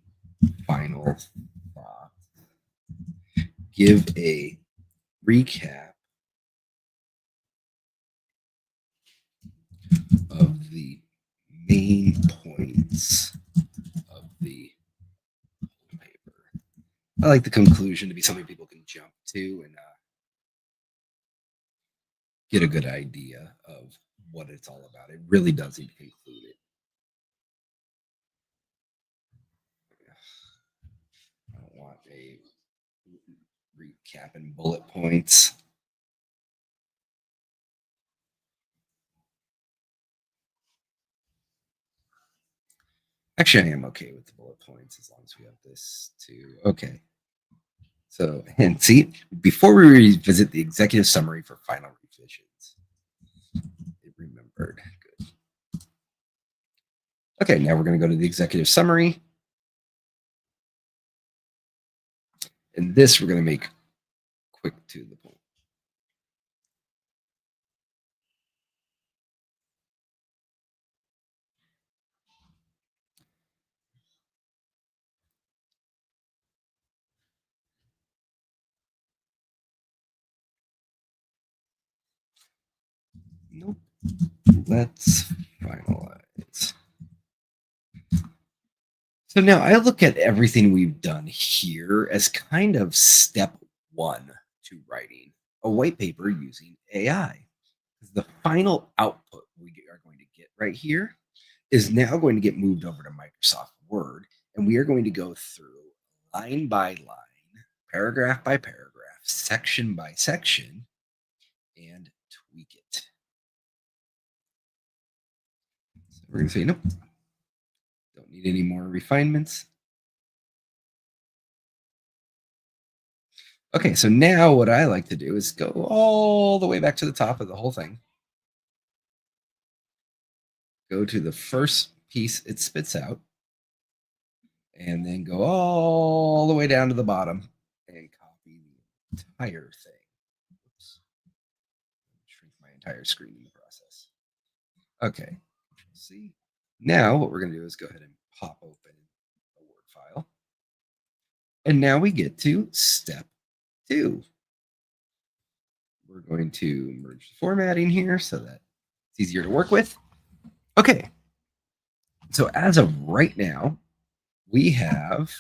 final thought. Give a recap of the main points of the paper. I like the conclusion to be something people can jump to and get a good idea of what it's all about. It really does need to conclude it. I don't want a recap and bullet points. Actually, I am okay with the bullet points as long as we have this too. Okay. So, and see, before we revisit the executive summary for final revisions, it remembered. Good. Okay, now we're going to go to the executive summary. And this we're going to make quick to the point. Nope. Let's finalize. So now I look at everything we've done here as kind of step one to writing a white paper using AI. The final output we are going to get right here is now going to get moved over to Microsoft Word, and we are going to go through line by line, paragraph by paragraph, section by section, and tweak it. So we're going to say, nope, don't need any more refinements. Okay, so now what I like to do is go all the way back to the top of the whole thing. Go to the first piece it spits out, and then go all the way down to the bottom and copy the entire thing. Oops. Shrink my entire screen in the process. Okay, Control-C. Now what we're going to do is go ahead and pop open a Word file. And now we get to step 2. We're going to merge the formatting here so that it's easier to work with. Okay. So as of right now, we have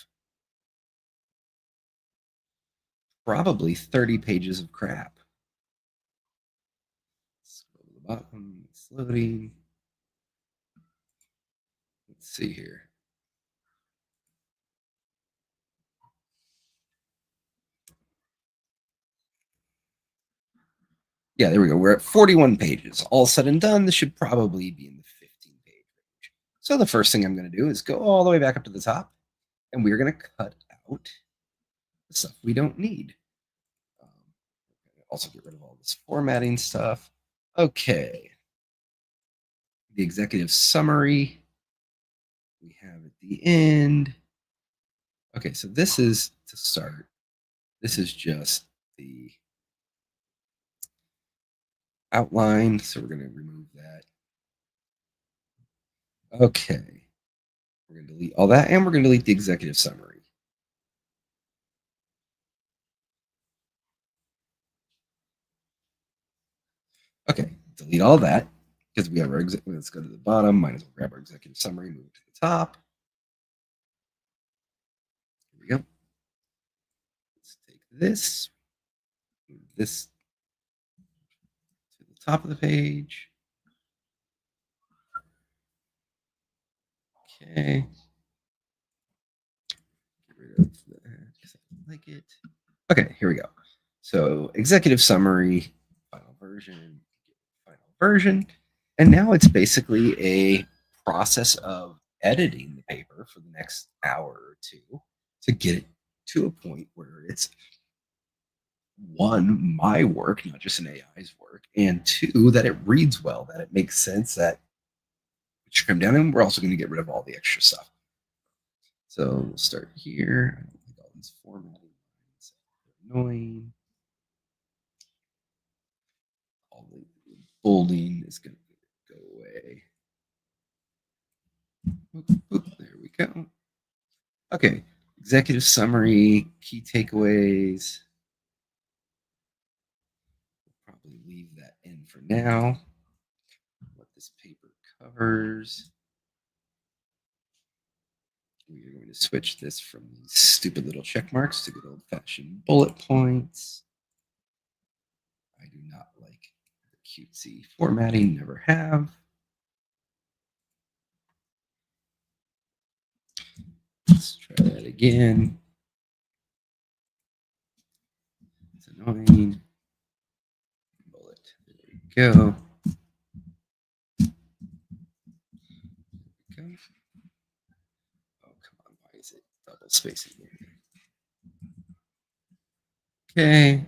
probably 30 pages of crap. Let's go to the bottom. It's loading. Let's see here. Yeah, there we go. We're at 41 pages. All said and done, this should probably be in the 15-page range. So the first thing I'm going to do is go all the way back up to the top, and we're going to cut out the stuff we don't need. Also get rid of all this formatting stuff. Okay. The executive summary we have at the end. Okay, so this is to start. This is just the outline. So we're going to remove that. Okay. We're going to delete all that and we're going to delete the executive summary. Okay, delete all that because we have our let's go to the bottom. Might as well grab our executive summary, move it to the top. Here we go. Let's take this, move this to the top of the page. Okay. Get rid of that because I don't like it. Okay, here we go. So executive summary, final version, final version. And now it's basically a process of editing the paper for the next hour or two to get it to a point where it's one, my work, not just an AI's work, and two, that it reads well, that it makes sense, that we trim down, and we're also going to get rid of all the extra stuff. So we'll start here. I don't like all these formatting lines. They're annoying. All the bolding is going to go away. Boop, boop, there we go. Okay, executive summary, key takeaways. We'll probably leave that in for now. What this paper covers. We are going to switch this from these stupid little check marks to good old fashioned bullet points. I do not like the cutesy formatting, never have. Let's try that again. It's annoying. Bullet. There we go. There we go. Oh, come on. Why is it double spacing here? Okay.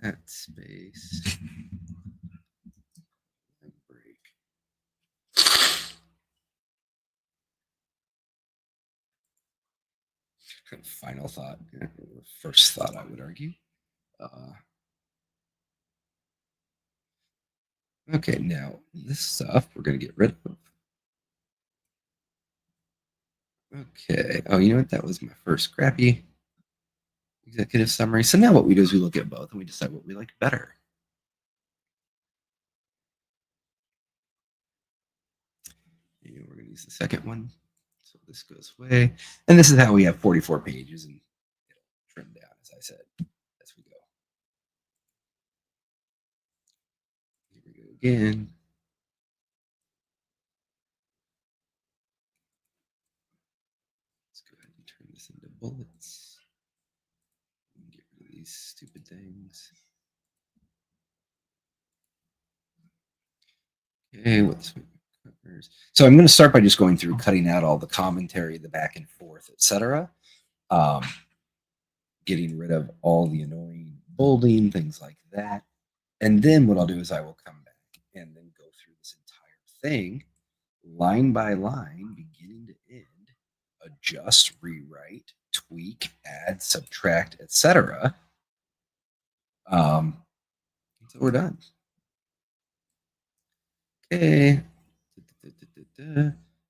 That space. And break. Final thought. First thought, I would argue. Okay, now this stuff we're going to get rid of. Okay. Oh, you know what? That was my first scrappy executive summary. So now what we do is we look at both and we decide what we like better. And we're going to use the second one. So this goes away. And this is how we have 44 pages and it'll trim down, as I said, as we go. Here we go again. Let's go ahead and turn this into bullets. And get rid of these stupid things. Okay, what's so I'm going to start by just going through cutting out all the commentary, the back and forth, etc. Getting rid of all the annoying bolding, things like that. And then what I'll do is I will come back and then go through this entire thing, line by line, beginning to end, adjust, rewrite, tweak, add, subtract, etc. Until we're done. Okay.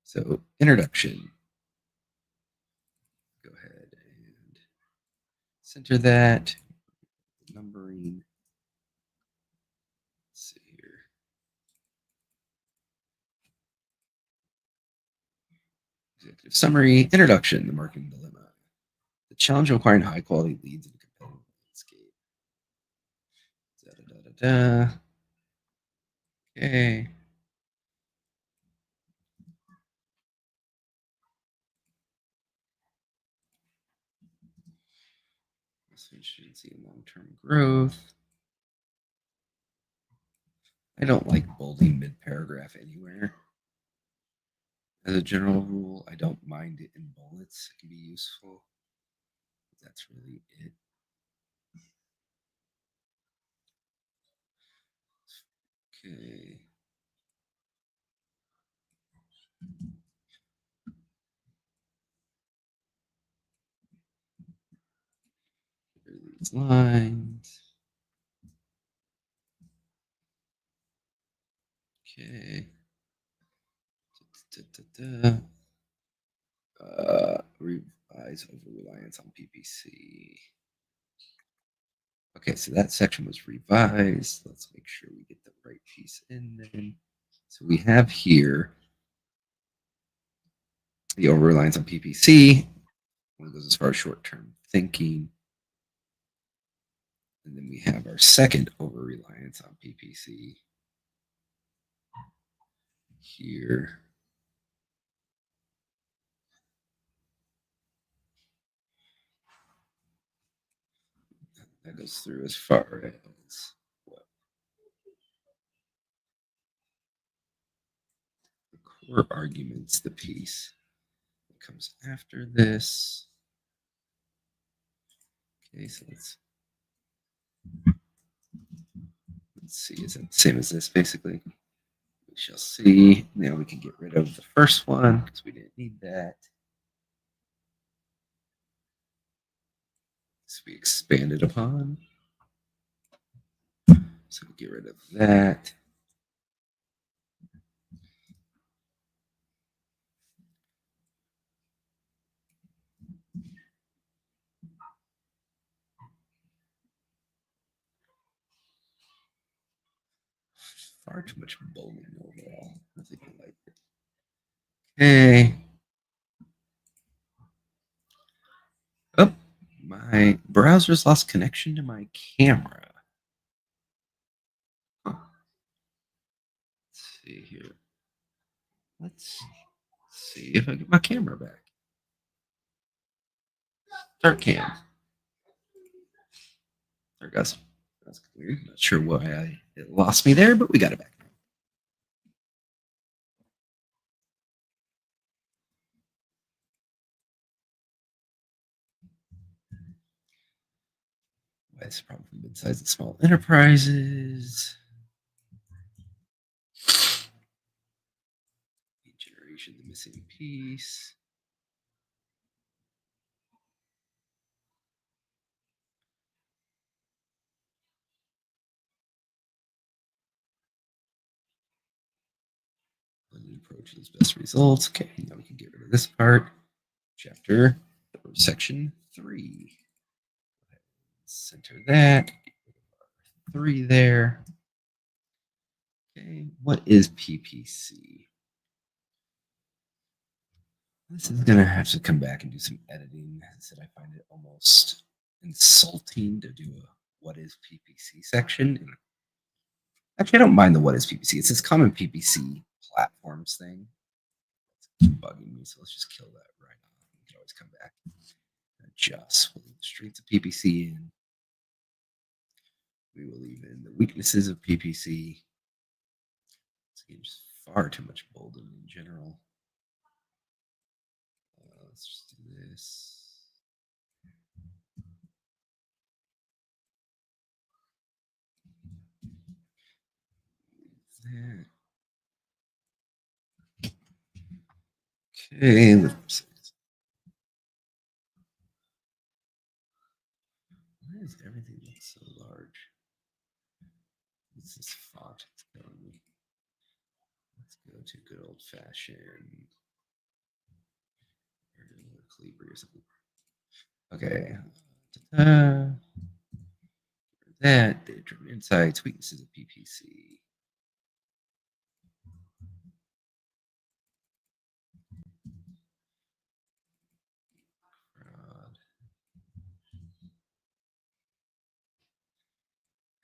So introduction. Go ahead and center that. Numbering. Let's see here. Executive summary. Introduction. The marketing dilemma. The challenge of acquiring high quality leads in a competitive landscape. Da, da, da, da. Okay. Efficiency and long-term growth. I don't like bolding mid-paragraph anywhere. As a general rule, I don't mind it in bullets. It can be useful. That's really it. Okay. These lines. Okay. Da-da-da. Revise over reliance on PPC. Okay, so that section was revised. Let's make sure we get the right piece in then. So we have here the over reliance on PPC. One goes as far as short-term thinking. And then we have our second over reliance on PPC here. That goes through as far as what the core arguments, the piece that comes after this. Okay, so let's see, is it the same as this basically? We shall see. Now we can get rid of the first one because we didn't need that. So we expanded upon. So we get rid of that. Far too much bolding overall. I think I like it. Okay. Oh, my browser's lost connection to my camera. Huh. Let's see here. Let's see if I get my camera back. Start cam. There it goes. That's weird. Not sure why it lost me there, but we got it back. Why it's problem from mid-sized and small enterprises. Generation, the missing piece. Blended approaches, best results. Okay, now we can get rid of this part. Chapter or section 3. Center that. 3 there. Okay, what is PPC? This is gonna have to come back and do some editing. I said I find it almost insulting to do a what is PPC section. Actually, I don't mind the what is PPC. It's this common PPC platforms thing. It's bugging me, so let's just kill that right off. We can always come back and adjust. We'll leave the strengths of PPC in. We will leave in the weaknesses of PPC. It's just far too much bolding in general. Let's just do this. That. Okay, let's see. Why does everything look so large? What's this font? It's killing me. Let's go to good old fashioned Calibri or something. Okay. That data-driven insights, weaknesses of PPC. Fraud.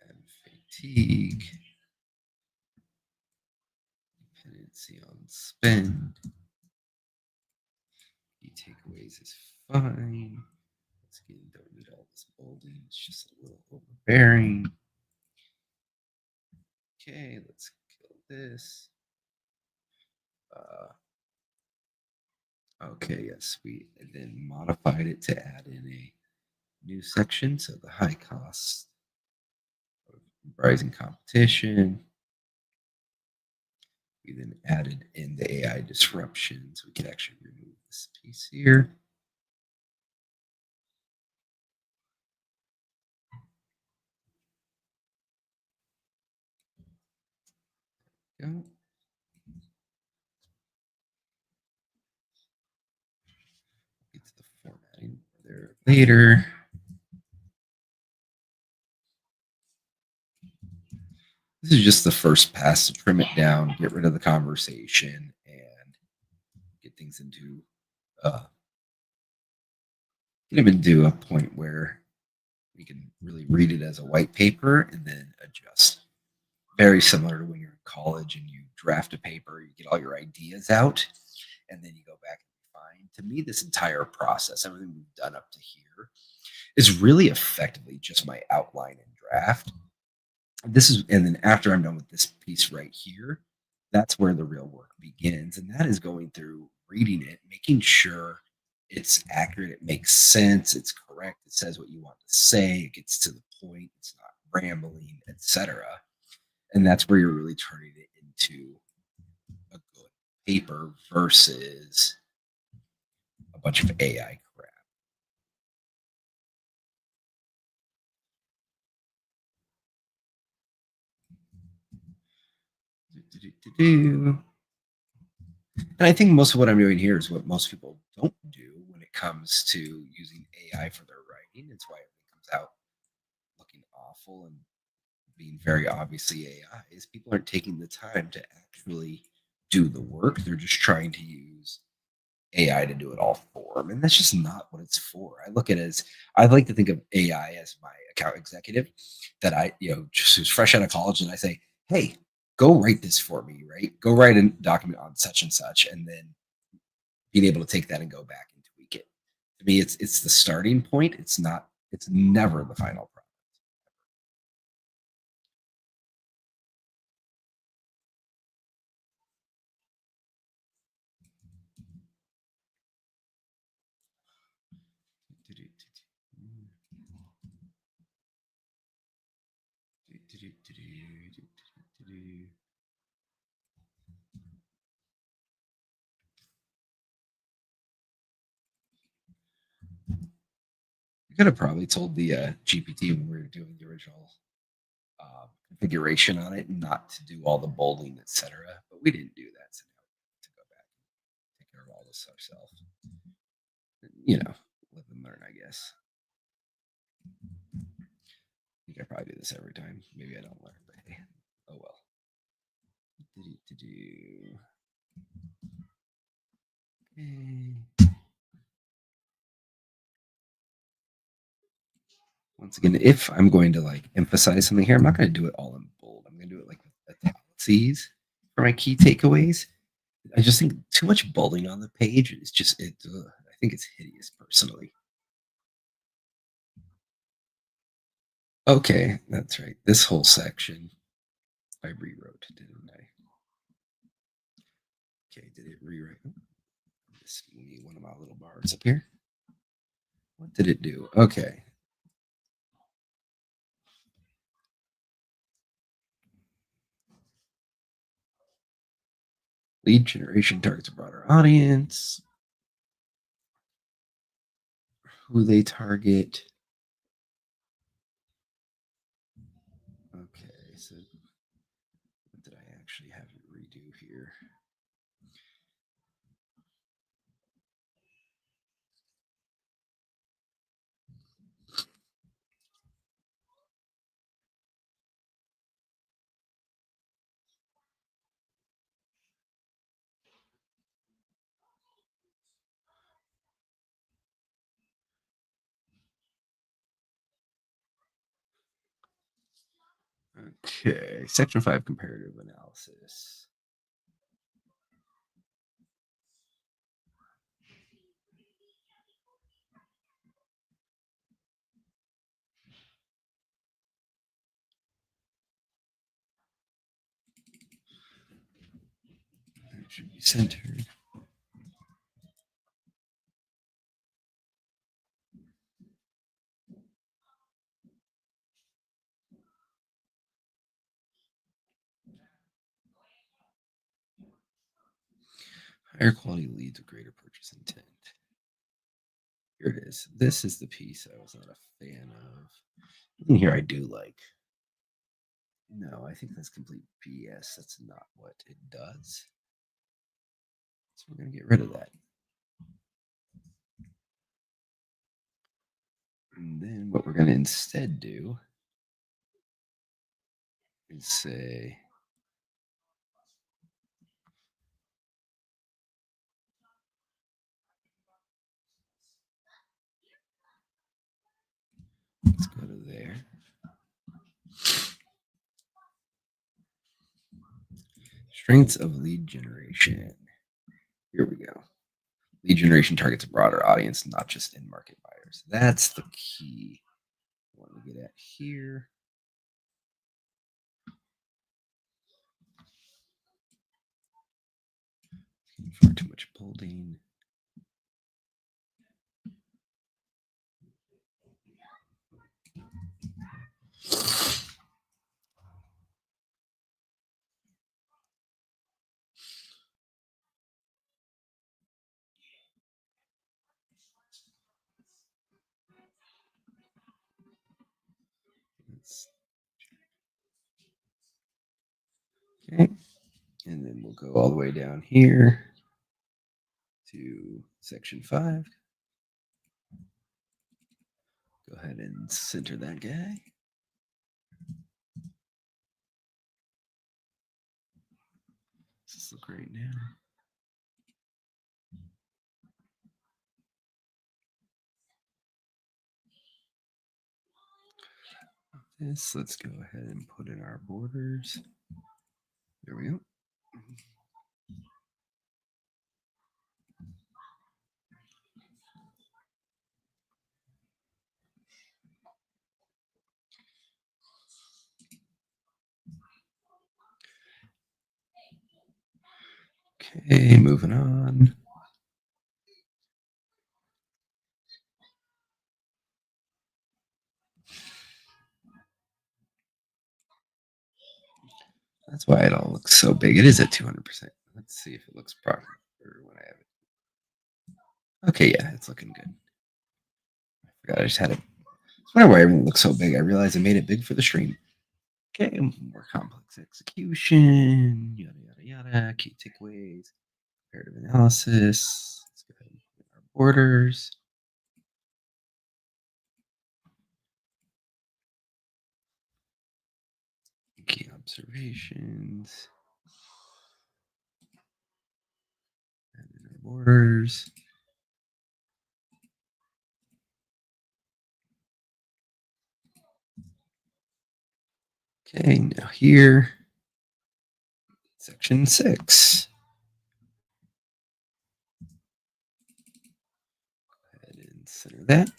And fatigue. Dependency on spend. Key takeaways is fine. Once again, don't need all this bolding. It's just a little overbearing. Okay, let's kill this. Okay, yes, we then modified it to add in a new section. So the high cost of rising competition. We then added in the AI disruption. So we can actually remove this piece here. Go. Get to the formatting there later. This is just the first pass to trim it down, get rid of the conversation, and get things into get them into a point where we can really read it as a white paper and then adjust. Very similar to when you're in college and you draft a paper, you get all your ideas out, and then you go back and refine. To me, this entire process, everything we've done up to here, is really effectively just my outline and draft. This is, and then after I'm done with this piece right here, that's where the real work begins. And that is going through reading it, making sure it's accurate, it makes sense, it's correct, it says what you want to say, it gets to the point, it's not rambling, etc. And that's where you're really turning it into a good paper versus a bunch of AI crap. Do-do-do-do-do. And I think most of what I'm doing here is what most people don't do when it comes to using AI for their writing. It's why everything comes out looking awful and being very obviously AI. Is people aren't taking the time to actually do the work. They're just trying to use AI to do it all for them. And that's just not what it's for. I look at it as I like to think of AI as my account executive that just who's fresh out of college and I say, hey, go write this for me, right? Go write a document on such and such, and then being able to take that and go back and tweak it. To me, it's the starting point. It's not. It's never the final product. I could have probably told the GPT when we were doing the original configuration on it not to do all the bolding, etc. But we didn't do that, so now we have to go back and take care of all this ourselves. Live and learn, I guess. I think I probably do this every time. Maybe I don't learn, but hey, oh well. Do-do-do-do. Okay. Once again, if I'm going to like emphasize something here, I'm not going to do it all in bold. I'm going to do it like with italics for my key takeaways. I just think too much bolding on the page is just it. I think it's hideous personally. Okay, that's right. This whole section I rewrote, didn't I? Okay, did it rewrite? This one of my little bars up here. What did it do? Okay. Lead generation targets a broader audience. Who they target. Okay, so what did I actually have it redo here? Okay, section 5 comparative analysis. It should be centered. Higher quality leads with greater purchase intent. Here it is. This is the piece I was not a fan of. In here, I do like No, I think that's complete BS. That's not what it does. So we're going to get rid of that. And then what we're going to instead do is say, let's go to there. Strengths of lead generation. Here we go. Lead generation targets a broader audience, not just in market buyers. That's the key. What we get at here. Far too much bolding. Okay. And then we'll go all the way down here to section 5. Go ahead and center that guy. Does this look right now? Let's go ahead and put in our borders. There we go. Okay, moving on. That's why it all looks so big. It is at 200%. Let's see if it looks proper when I have it. Okay, yeah, it's looking good. I forgot I just had it. It's wonder why everything looks so big. I realized I made it big for the stream. Okay, more complex execution, yada, yada, yada, key takeaways, comparative analysis. Let's go ahead and put in our borders. Key observations. And in our borders. Okay, now here, section 6. Go ahead and center that.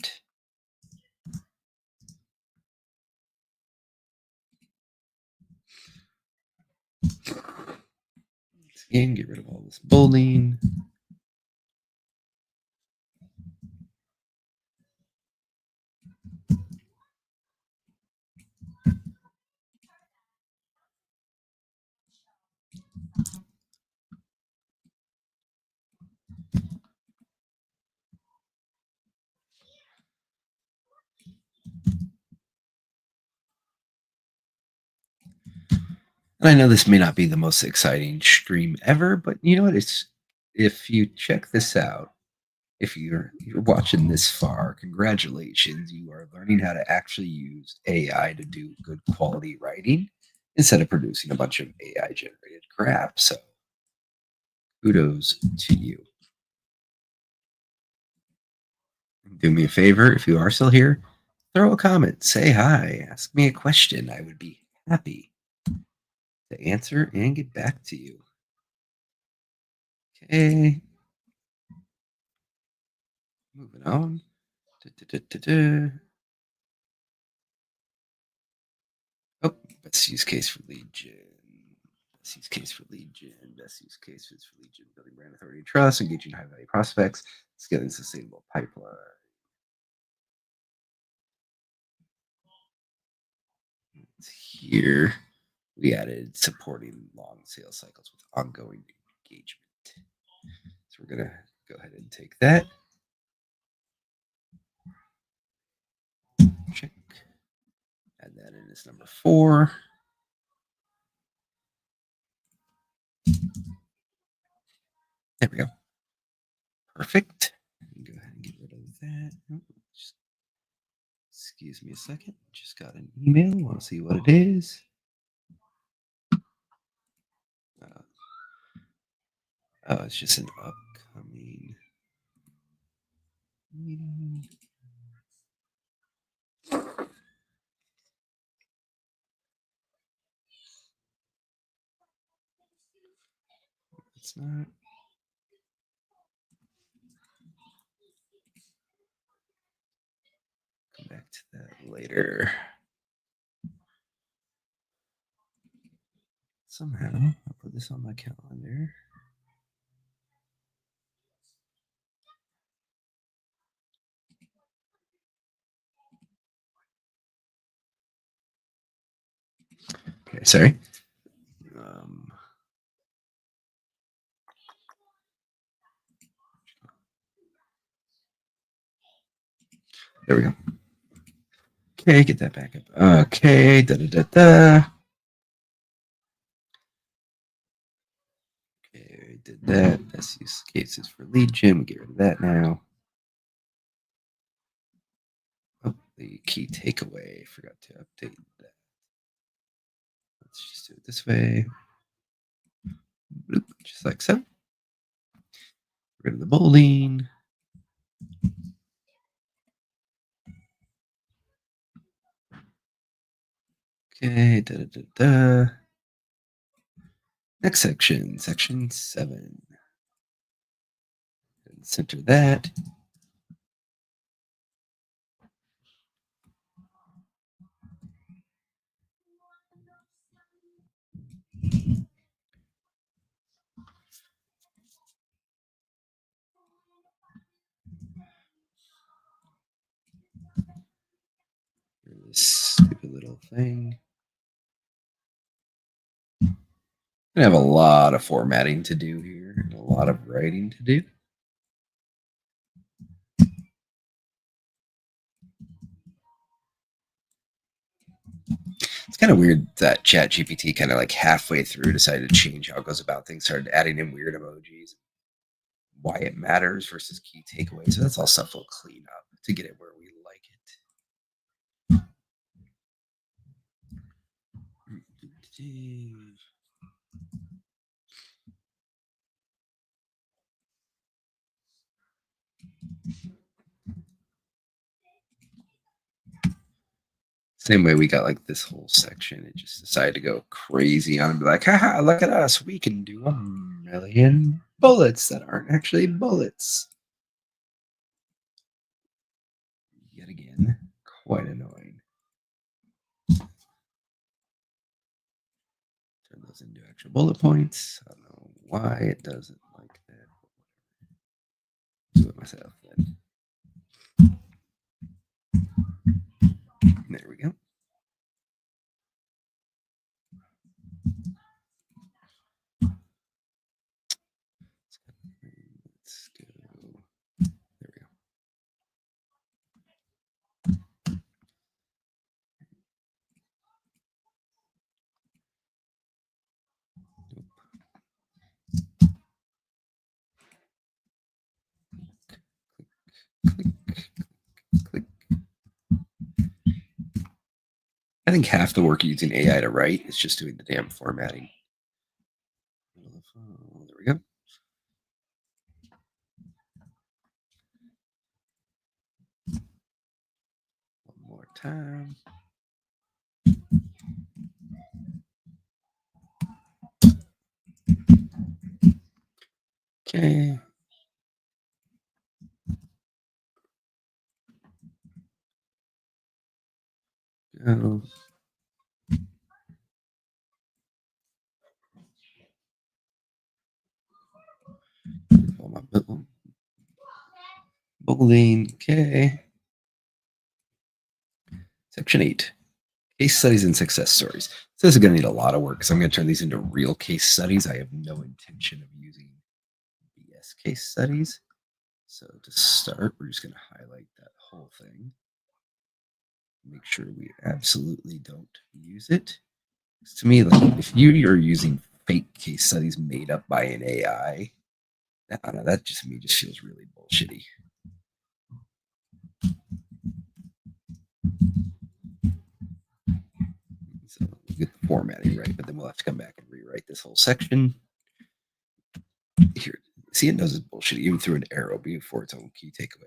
Again, get rid of all this bolding. And I know this may not be the most exciting stream ever, but you know what? It's if you check this out, if you're watching this far, congratulations. You are learning how to actually use AI to do good quality writing instead of producing a bunch of AI generated crap. So kudos to you. Do me a favor, if you are still here, throw a comment, say hi, ask me a question. I would be happy to answer and get back to you. Okay. Moving on. Da-da-da-da-da. Oh, best use case for lead gen. Best use case for lead gen. Best use case is for lead gen. Building brand authority and trust, engaging high value prospects, scaling sustainable pipeline. Here, we added supporting long sales cycles with ongoing engagement. So we're going to go ahead and take that. Check. Add that in as number 4. There we go. Perfect. Go ahead and get rid of that. Just excuse me a second. Just got an email. Want to see what it is? Uh, oh, it's just an upcoming meeting. It's not. Come back to that later. Somehow, I'll put this on my calendar. Okay, sorry. There we go. Okay, get that back up. Okay, da da da da. Okay, we did that. Best use cases for lead gen. Get rid of that now. Oh, the key takeaway. Forgot to update that. Let's just do it this way. Bloop, just like so. Get rid of the bowling. Okay, da da da da. Next section, section 7. And center that. This stupid little thing. I have a lot of formatting to do here, and a lot of writing to do. It's kind of weird that ChatGPT kind of like halfway through decided to change how it goes about things, started adding in weird emojis, why it matters versus key takeaways. So that's all stuff we'll clean up to get it where we like it. Same way we got like this whole section. It just decided to go crazy on and be like, haha, look at us. We can do 1,000,000 bullets that aren't actually bullets. Yet again, quite annoying. Turn those into actual bullet points. I don't know why it doesn't like that. Do it myself then. There we go. Let's go. There we go. Click, click. I think half the work using AI to write is just doing the damn formatting. There we go. One more time. Okay. Go. Bowling. Okay. Section 8. Case studies and success stories. So this is going to need a lot of work because I'm going to turn these into real case studies. I have no intention of using BS case studies. So to start, we're just going to highlight that whole thing. Make sure we absolutely don't use it. To me, like if you are using fake case studies made up by an AI, I don't know, that just to me just feels really bullshitty. So we'll get the formatting right, but then we'll have to come back and rewrite this whole section. Here, see, it knows it's bullshit. Even threw an arrow before its own key takeaway.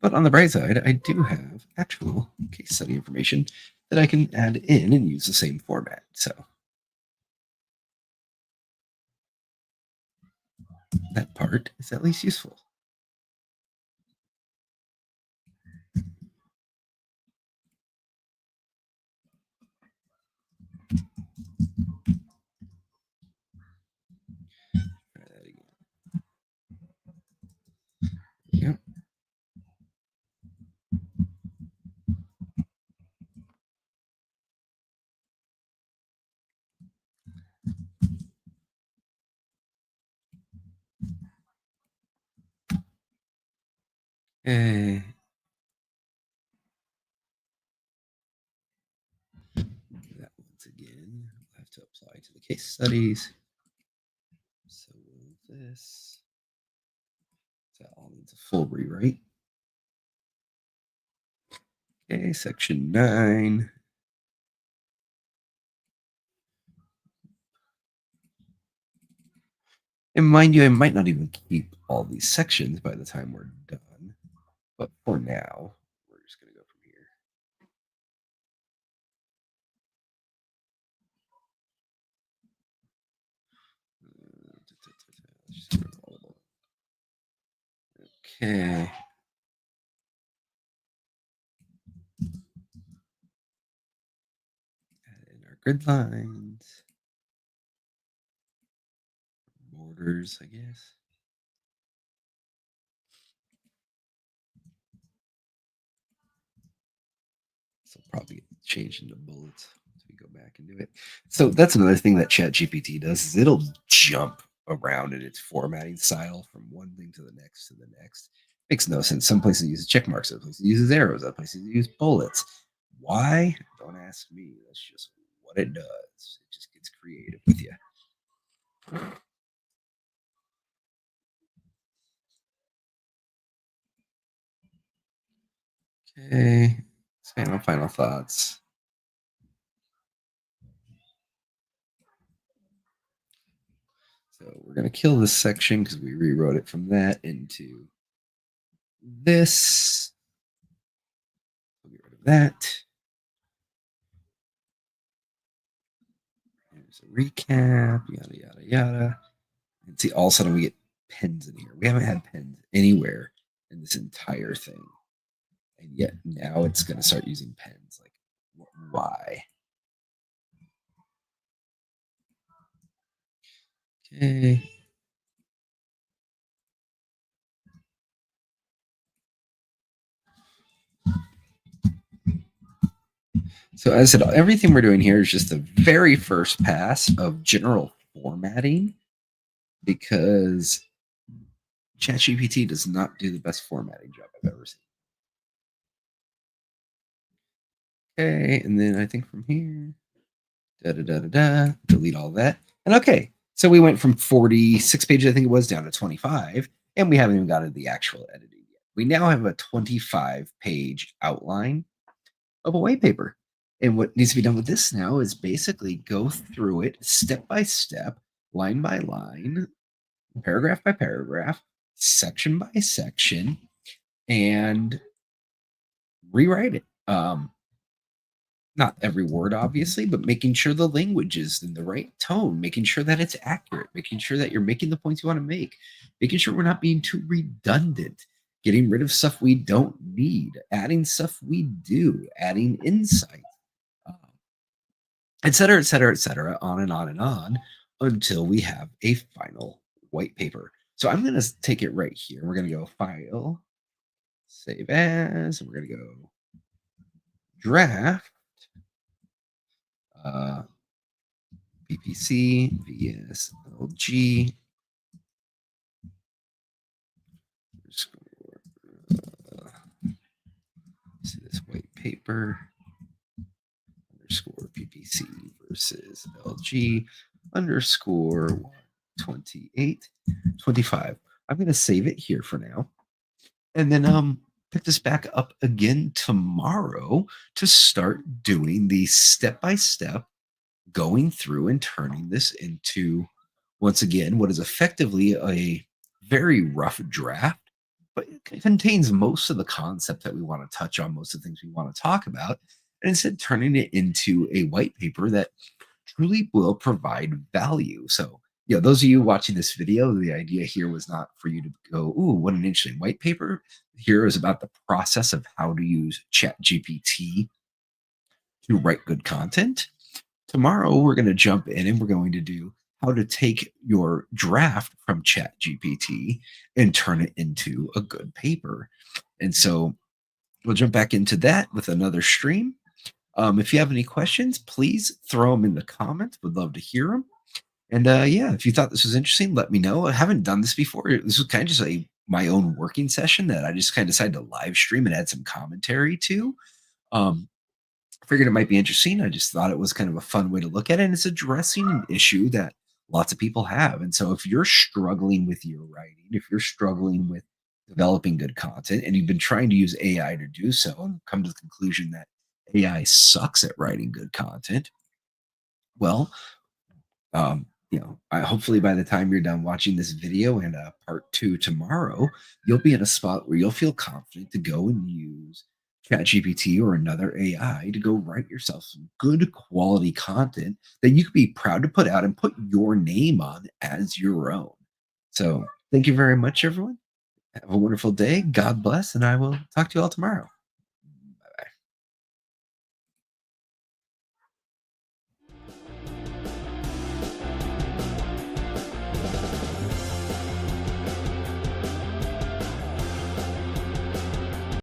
But on the bright side, I do have actual case study information that I can add in and use the same format. So that part is at least useful. Try that again. Yep. Okay. That once again, we'll have to apply to the case studies. So this, that all needs a full rewrite. Okay, section 9. And mind you, I might not even keep all these sections by the time we're done. But for now, we're just going to go from here. Okay. Add in our grid lines, borders, I guess. So probably change into bullets as we go back and do it. So that's another thing that ChatGPT does is it'll jump around in its formatting style from one thing to the next to the next. Makes no sense. Some places it uses check marks, other places it uses arrows, other places it uses bullets. Why? Don't ask me. That's just what it does. It just gets creative with you. Okay. Final thoughts. So we're going to kill this section because we rewrote it from that into this. We'll get rid of that. There's a recap, yada, yada, yada. And see, all of a sudden we get pens in here. We haven't had pens anywhere in this entire thing. And yet now it's going to start using pens. Like, why? Okay. So as I said, everything we're doing here is just the very first pass of general formatting because ChatGPT does not do the best formatting job I've ever seen. Okay, and then I think from here, delete all that. And okay, so we went from 46 pages, I think it was, down to 25, and we haven't even got to the actual editing yet. We now have a 25-page outline of a white paper. And what needs to be done with this now is basically go through it step by step, line by line, paragraph by paragraph, section by section, and rewrite it. Not every word, obviously, but making sure the language is in the right tone, making sure that it's accurate, making sure that you're making the points you want to make, making sure we're not being too redundant, getting rid of stuff we don't need, adding stuff we do, adding insight, um, et cetera, et cetera, et cetera, on and on until we have a final white paper. So I'm going to take it right here. We're going to go File, Save As, and we're going to go Draft. BPC, VSLG. See this white paper. PC versus LG underscore 2825. I'm going to save it here for now. And then pick this back up again tomorrow to start doing the step by step going through and turning this into, once again, what is effectively a very rough draft, but it contains most of the concept that we want to touch on, most of the things we want to talk about, and instead turning it into a white paper that truly will provide value. So, yeah, those of you watching this video, the idea here was not for you to go, "Ooh, what an interesting white paper." Here is about the process of how to use ChatGPT to write good content. Tomorrow, we're going to jump in and we're going to do how to take your draft from ChatGPT and turn it into a good paper. And so we'll jump back into that with another stream. If you have any questions, please throw them in the comments. Would love to hear them. And yeah, if you thought this was interesting, let me know. I haven't done this before. This was kind of just my own working session that I just kind of decided to live stream and add some commentary to. Um, Figured it might be interesting. I just thought it was kind of a fun way to look at it. And it's addressing an issue that lots of people have. And so if you're struggling with your writing, if you're struggling with developing good content and you've been trying to use AI to do so and come to the conclusion that AI sucks at writing good content, well, hopefully by the time you're done watching this video and part two tomorrow, you'll be in a spot where you'll feel confident to go and use ChatGPT or another AI to go write yourself some good quality content that you could be proud to put out and put your name on as your own. So thank you very much, everyone. Have a wonderful day. God bless, and I will talk to you all tomorrow.